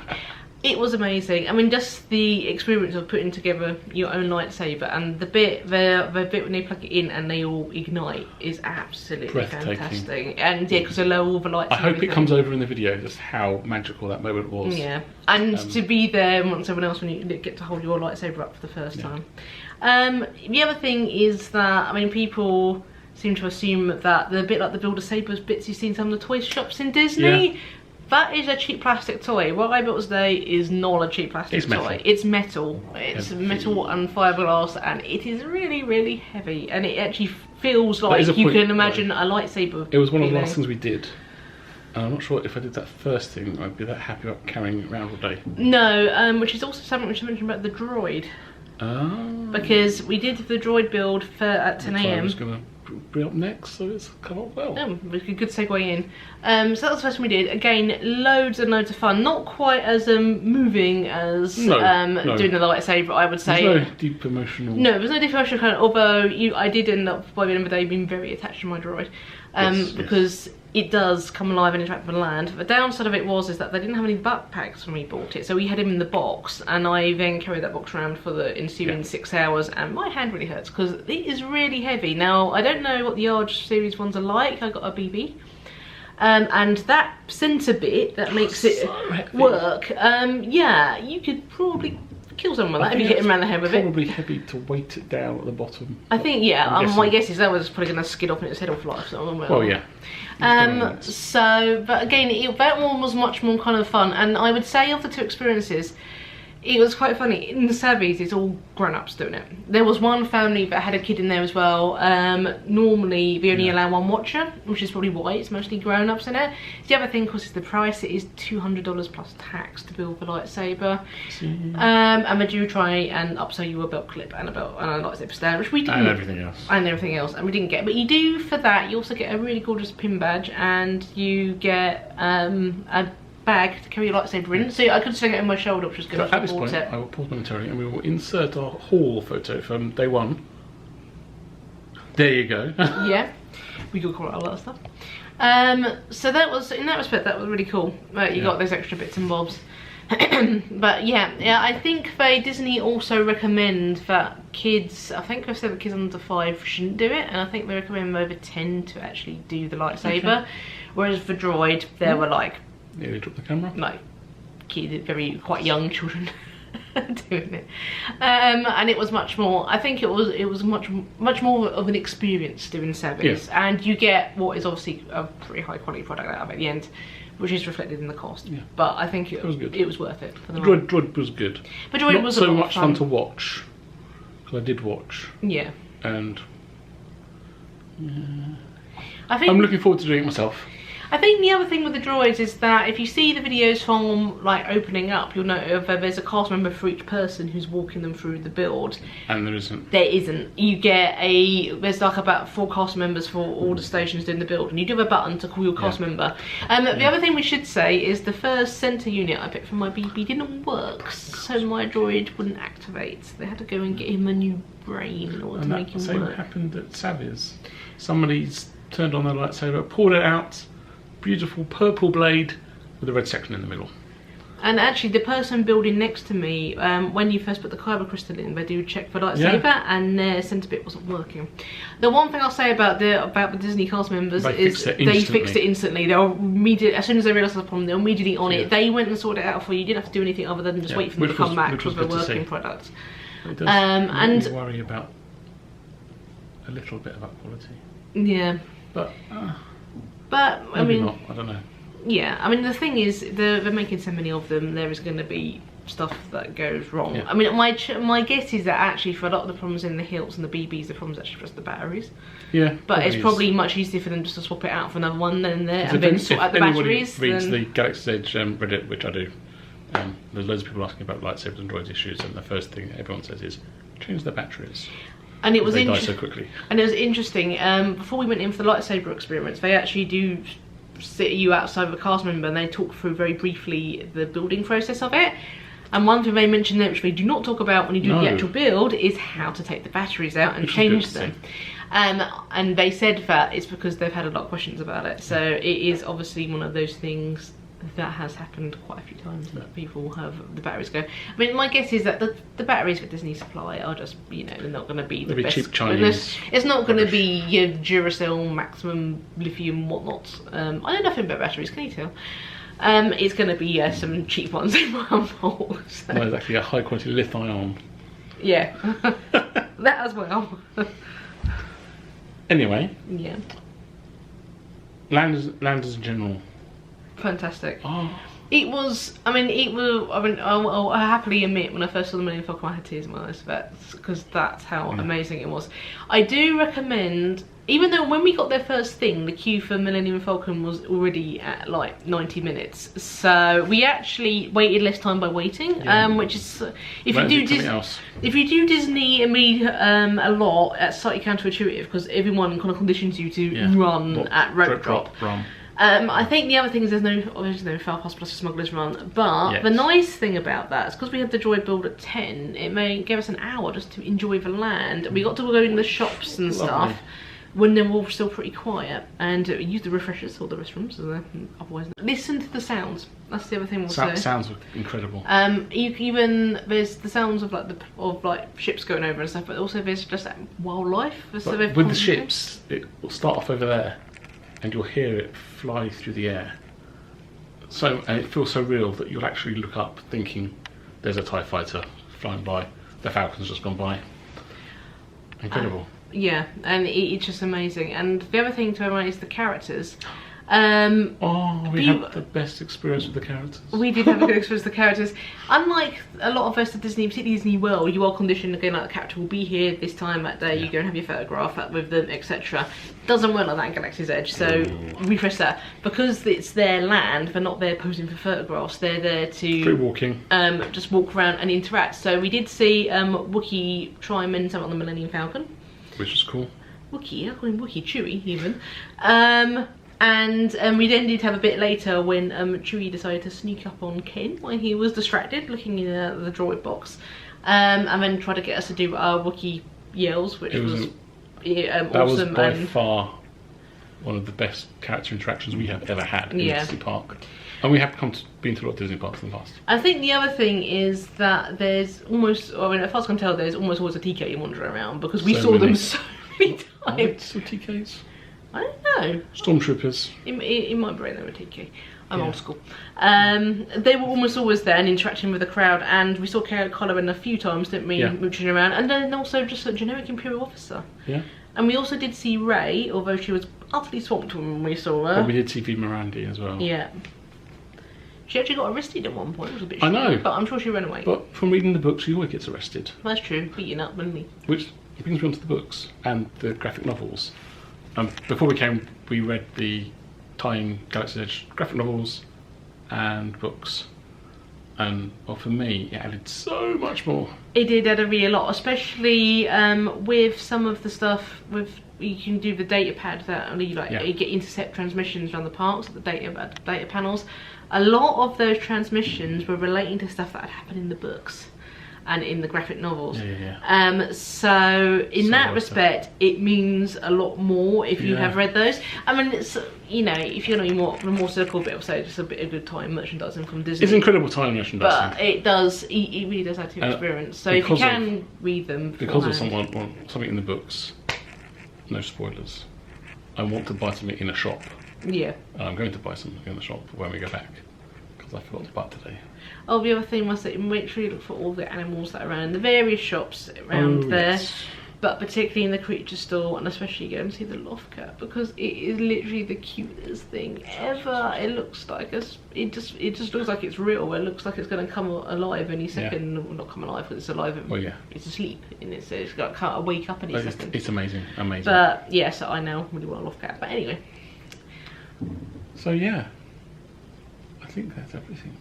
It was amazing. I mean, just the experience of putting together your own lightsaber, and the bit when they plug it in and they all ignite is absolutely fantastic. And yeah, because they lower all the lights. I hope it comes over in the video just how magical that moment was. Yeah, and to be there amongst everyone else when you get to hold your lightsaber up for the first time. The other thing is that, I mean, people seem to assume that they're a bit like the Build-A-Sabers bits you see in some of the toy shops in Disney. Yeah. That is a cheap plastic toy. What I built today is not a cheap plastic toy. It's metal. It's metal and fiberglass, and it is really heavy. And it actually feels like you can imagine a lightsaber. It was one of the last things we did. And I'm not sure if I did that first thing, I'd be that happy about carrying it around all day. No, which is also something which I mentioned about the droid. Oh. Because we did the droid build at 10 AM. I was going to bring up next, so it's come up well. Oh, good segue in. So that was the first one we did. Again, loads and loads of fun. Not quite as moving as doing the lightsaber, I would say. There's no deep emotional... No, there's no deep emotional kind of, although I did end up, by the end of the day, being very attached to my droid. Because it does come alive and interact with the land. The downside of it is that they didn't have any backpacks when we bought it, so we had him in the box, and I then carried that box around for the ensuing 6 hours, and my hand really hurts because it is really heavy. Now, I don't know what the Arch series ones are like. I got a BB. And that centre bit that makes it work, yeah, you could probably kill someone with that if you hit him around the head with it. Probably heavy to weight it down at the bottom. I think, yeah, my guess is that was probably going to skid off and its head off life. So well, yeah. But again, that one was much more kind of fun, and I would say of the 2 experiences, It was quite funny. In the Savis, it's all grown-ups doing it. There was one family that had a kid in there as well. Normally, we only allow one watcher, which is probably why it's mostly grown-ups in it. The other thing, of course, is the price. It is $200 plus tax to build the lightsaber. And they do try and upsell you a belt clip and a lightsaber stand, which we didn't. And everything else. And everything else, and we didn't get. But you do, for that, you also get a really gorgeous pin badge, and you get a bag to carry your lightsaber in, so I could stick it on my shoulder, which was good. So at this point, I will pause momentarily and we will insert our haul photo from day one. There you go. Yeah, we could call it a lot of stuff. So that was, in that respect, that was really cool. You got those extra bits and bobs. But yeah, I think Disney also recommend that kids, I think they've said that kids under 5 shouldn't do it, and I think they recommend over 10 to actually do the lightsaber. Whereas for Droid, there were like, nearly dropped the camera. Like kids, quite young children doing it, and it was much more. I think it was much more of an experience doing Savis, and you get what is obviously a pretty high quality product out of it at the end, which is reflected in the cost. Yeah. But I think it was good. It was worth it. For the Droid was good. But Droid was so much fun to watch, because I did watch. Yeah. And I think I'm looking forward to doing it myself. I think the other thing with the droids is that if you see the videos from like opening up, you'll know that there's a cast member for each person who's walking them through the build. And there isn't. There isn't. You get there's like about 4 cast members for all the stations doing the build, and you do have a button to call your cast member. The other thing we should say is the first centre unit I picked from my BB didn't work, so my droid wouldn't activate. They had to go and get him a new brain in order to make him work. And that same happened at Savis. Somebody's turned on their lightsaber, pulled it out, beautiful purple blade with a red section in the middle. And actually, the person building next to me, when you first put the kyber crystal in, they do check for lightsaber, and their centre bit wasn't working. The one thing I'll say about the Disney cast members is they fixed it instantly. They were immediately, as soon as they realised the problem, they were immediately on it. They went and sorted it out for you. You didn't have to do anything other than just wait for them to come back with a working product. It does make me worry about a little bit about quality. Yeah. But I mean, not. I don't know. Yeah, I mean the thing is, they're making so many of them. There is going to be stuff that goes wrong. I mean, my guess is that actually for a lot of the problems in the hilts and the BBs, the problem's actually just the batteries. Yeah, but it's probably much easier for them just to swap it out for another one than then sort out the batteries. If anybody reads the Galaxy's Edge Reddit, which I do, there's loads of people asking about lightsabers and droids issues, and the first thing everyone says is change the batteries. And it was they die so quickly. And it was interesting. Before we went in for the lightsaber experiments, they actually do sit you outside of a cast member and they talk through very briefly the building process of it. And one thing they mentioned there, which they do not talk about when you do the actual build, is how to take the batteries out and change them. And they said that it's because they've had a lot of questions about it. So it is obviously one of those things that has happened quite a few times, that people have the batteries go. I mean, my guess is that the batteries that Disney supply are just, you know, they're not going to be the best. Cheap Chinese. It's not going to be your Duracell, Maximum, Lithium, whatnot. I know nothing about batteries, can you tell? It's going to be some cheap ones in my bowl. So. Well, it's actually a high quality lithium. Yeah, that as well. Anyway. Yeah. Landers in general. Fantastic. It was. I mean, I'll happily admit when I first saw the Millennium Falcon, I had tears in my eyes, because that's how amazing it was. I do recommend, even though when we got there first thing, the queue for Millennium Falcon was already at like 90 minutes, so we actually waited less time by waiting, which is if you do Disney and me a lot, it's slightly counterintuitive because everyone kind of conditions you to run at rope drop. I think the other thing is there's no Far Pass plus a Smugglers Run, but the nice thing about that is because we had the Droid build at 10, it gave us an hour just to enjoy the land. We got to go in the shops and stuff when they were all still pretty quiet, and use the refreshers or the restrooms, otherwise. Listen to the sounds. That's the other thing we'll say. Sounds incredible. Even there's the sounds of like ships going over and stuff, but also there's just wildlife. So with the ships, it will start off over there, and you'll hear it fly through the air. And it feels so real that you'll actually look up thinking there's a TIE fighter flying by. The Falcon's just gone by. Incredible. Yeah, and it's just amazing. And the other thing to remember is the characters. We had the best experience with the characters. We did have a good experience with the characters. Unlike a lot of us at Disney, particularly Disney World, you are conditioned again like the character will be here this time, that day, you go and have your photograph with them, etc. Doesn't work like that in Galaxy's Edge, so refresh that. Because it's their land, they're not there posing for photographs, they're there to free walking. Just walk around and interact. So we did see Wookiee try on the Millennium Falcon. Which was cool. Wookiee, I call him Wookiee, Chewie even. And we then did have a bit later when Chewie decided to sneak up on Ken when he was distracted looking in the droid box, and then tried to get us to do our Wookiee yells, which was that awesome. was by far one of the best character interactions we have ever had in Disney Park. And we have been to a lot of Disney parks in the past. I think the other thing is that there's almost, I mean, as far as I can tell, there's almost always a TK wandering around because we saw them so many times. Some TKs? I don't know. Stormtroopers. It might be right there with TK. I'm old school. They were almost always there and interacting with the crowd, and we saw Kylo Ren a few times, didn't we? Yeah. Mooching around, and then also just a generic Imperial officer. Yeah. And we also did see Rey, although she was utterly swamped when we saw her. But we did see V Mirandi as well. Yeah. She actually got arrested at one point. It was a bit I know. but I'm sure she ran away. But from reading the books, she always gets arrested. That's true. Beaten up, wasn't he? Which brings me on to the books and the graphic novels. Before we came, we read the tie-in Galaxy's Edge graphic novels and books. And well, for me, it added so much more. It did add a real lot, especially with some of the stuff with you can do the data pad that you get intercept transmissions around the parks, the data panels. A lot of those transmissions were relating to stuff that had happened in the books and in the graphic novels. So in that respect, it means a lot more if you have read those. I mean, it's, you know, if you're not the more circle bit, I'll say just a bit of good time merchandising from Disney. It's incredible time merchandising. But it does, it really does add to your experience. So if you can read them because of something in the books, no spoilers, I want to buy something in a shop. Yeah. And I'm going to buy something in the shop when we go back, because I forgot to buy it today. Oh, the other thing was that make sure you look for all the animals that are around in the various shops around there. Yes. But particularly in the creature store, and especially go and see the loft cat, because it is literally the cutest thing ever. It looks like it just looks like it's real. It looks like it's going to come alive any second. Well, not come alive because it's alive. Well, yeah. It's asleep, and it's got to wake up any second. It's amazing, amazing. But yes, I know really want a loft cat. But anyway. So yeah, I think that's everything.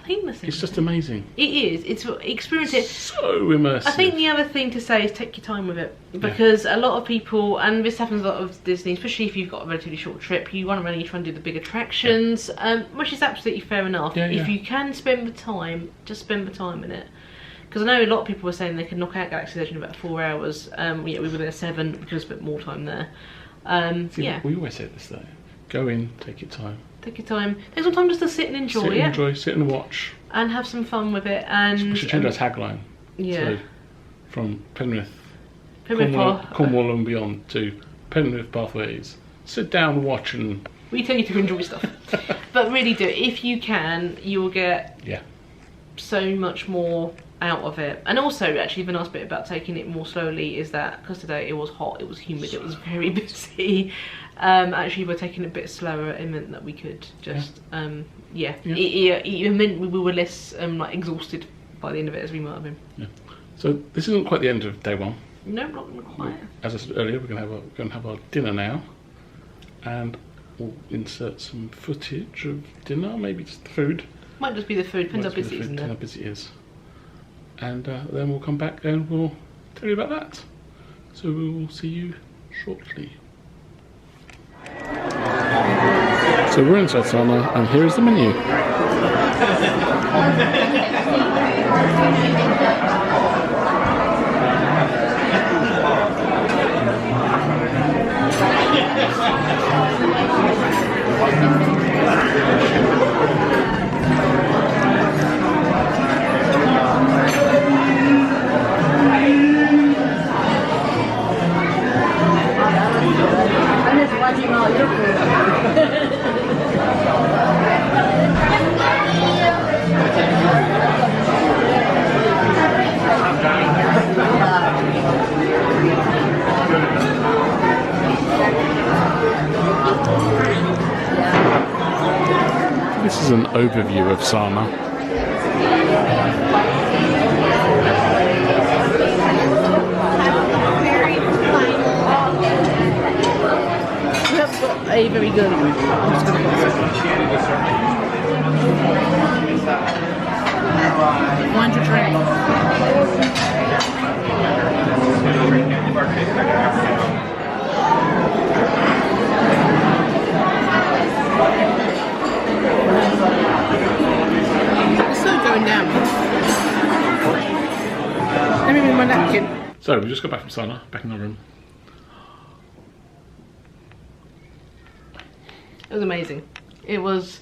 It's just amazing. It is. It's experience it. So immersive. I think the other thing to say is take your time with it, because a lot of people, and this happens a lot of Disney, especially if you've got a relatively short trip, you want to really try and do the big attractions, which is absolutely fair enough. If you can spend the time, just spend the time in it. Because I know a lot of people were saying they could knock out Galaxy's Edge in about 4 hours. We were there 7 because we spent more time there. We always say this though. Go in, take your time. Take your time. Take some time just to sit and enjoy it. Sit and watch. And have some fun with it. And we should change our tagline. Yeah. So, from Cornwall and beyond to PenwithPathways. Sit down, watch, and we tell you to enjoy stuff. But really do it. If you can, you will get so much more out of it. And also, actually, the nice bit about taking it more slowly is that because today it was hot, it was humid, it was very busy. Actually, we're taking it a bit slower. It meant that we could just it meant we were less exhausted by the end of it as we might have been. So this isn't quite the end of day 1. No, not quite. As I said earlier, we're going to have our dinner now, and we'll insert some footage of dinner, maybe just the food. Might just be the food, depends how busy it is. Depends how busy it is. And then we'll come back and we'll tell you about that. So we'll see you shortly. So we're inside Sanaa, and here is the menu. is an overview of Sanaa. We have got a very good wine to drink. It's still going down. Let me move my napkin. So we just got back from Sanaa, back in our room. It was amazing. It was,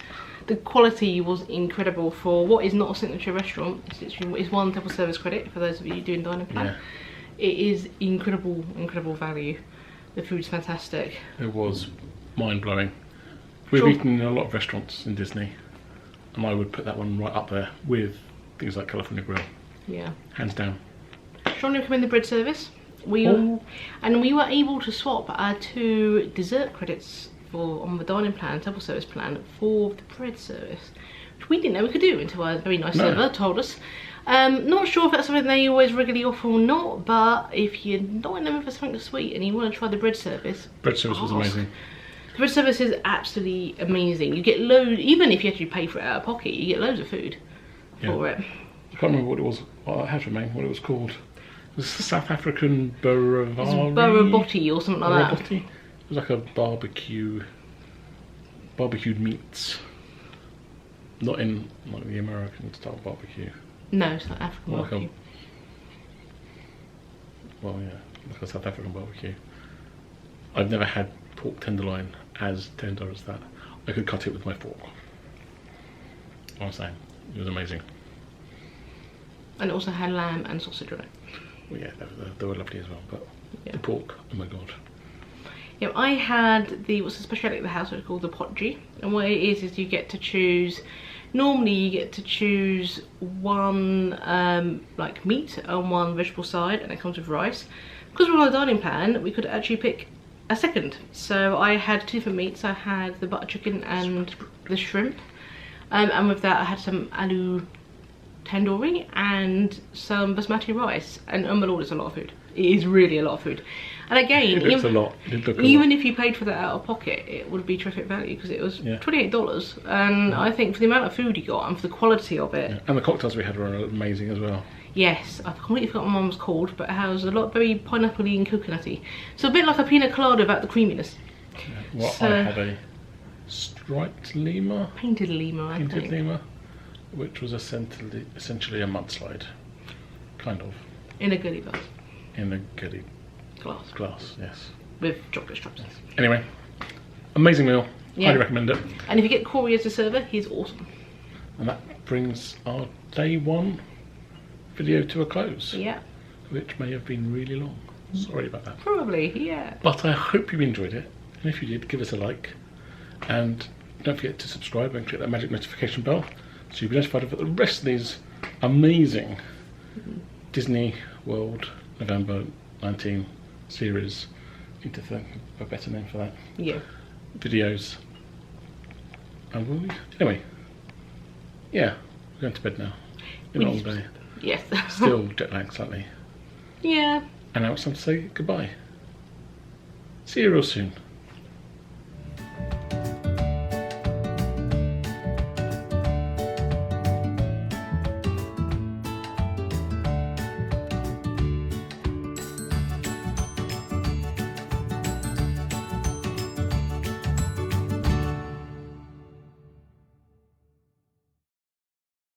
the quality was incredible for what is not a signature restaurant. It's one table service credit for those of you doing dining plan. Yeah. It is incredible value. The food's fantastic. It was mind-blowing. We've eaten in a lot of restaurants in Disney, and I would put that one right up there with things like California Grill. Yeah. Hands down. Strongly recommend the bread service. We were able to swap our 2 dessert credits on the dining plan, table service plan, for the bread service, which we didn't know we could do until a very nice server told us. Not sure if that's something they always regularly offer or not, but if you're not in the mood for something sweet and you want to try the bread service was amazing. The bread service is absolutely amazing. You get loads, even if you actually pay for it out of pocket, you get loads of food for it. I can't remember what it was. I have to remember what it was called. It was South African Barabotti or something like that. It was like a barbecued meats. Not in like the American style barbecue. No, it's not African barbecue. Like a South African barbecue. I've never had pork tenderloin as tender as that. I could cut it with my fork. I was saying, it was amazing. And it also had lamb and sausage on it. Well, yeah, they were lovely as well, but the pork, oh my god. Yeah, I had what's the speciality of the house, it's called the potji, and what it is you get to choose, normally you get to choose one like meat and one vegetable side, and it comes with rice. Because we're on a dining plan, we could actually pick a second. So I had 2 different meats. I had the butter chicken and the shrimp, and with that I had some aloo tandoori and some basmati rice, and oh my lord, it's a lot of food. It is really a lot of food. And again, even if you paid for that out of pocket, it would be terrific value because it was $28, and I think for the amount of food you got and for the quality of it. And the cocktails we had were amazing as well. Yes, I've completely forgotten what one was called, but it has a lot very pineapple-y and coconutty. So a bit like a pina colada without the creaminess. I had a striped lima. Painted lima, I think. Painted lima, which was essentially a mudslide. Kind of. In a goodie glass. In a goodie glass, yes. With chocolate straps. Yes. Anyway, amazing meal. Highly recommend it. And if you get Corey as a server, he's awesome. And that brings our day 1 video to a close. Yeah. Which may have been really long. Sorry about that. Probably, yeah. But I hope you enjoyed it. And if you did, give us a like. And don't forget to subscribe and click that magic notification bell so you'll be notified of the rest of these amazing Disney World November 19 series. Need to think of a better name for that. Yeah. Videos. And anyway, yeah, we're going to bed now. Been a long day. Yes. Still jet lagged slightly. Yeah. And now it's time to say goodbye. See you real soon.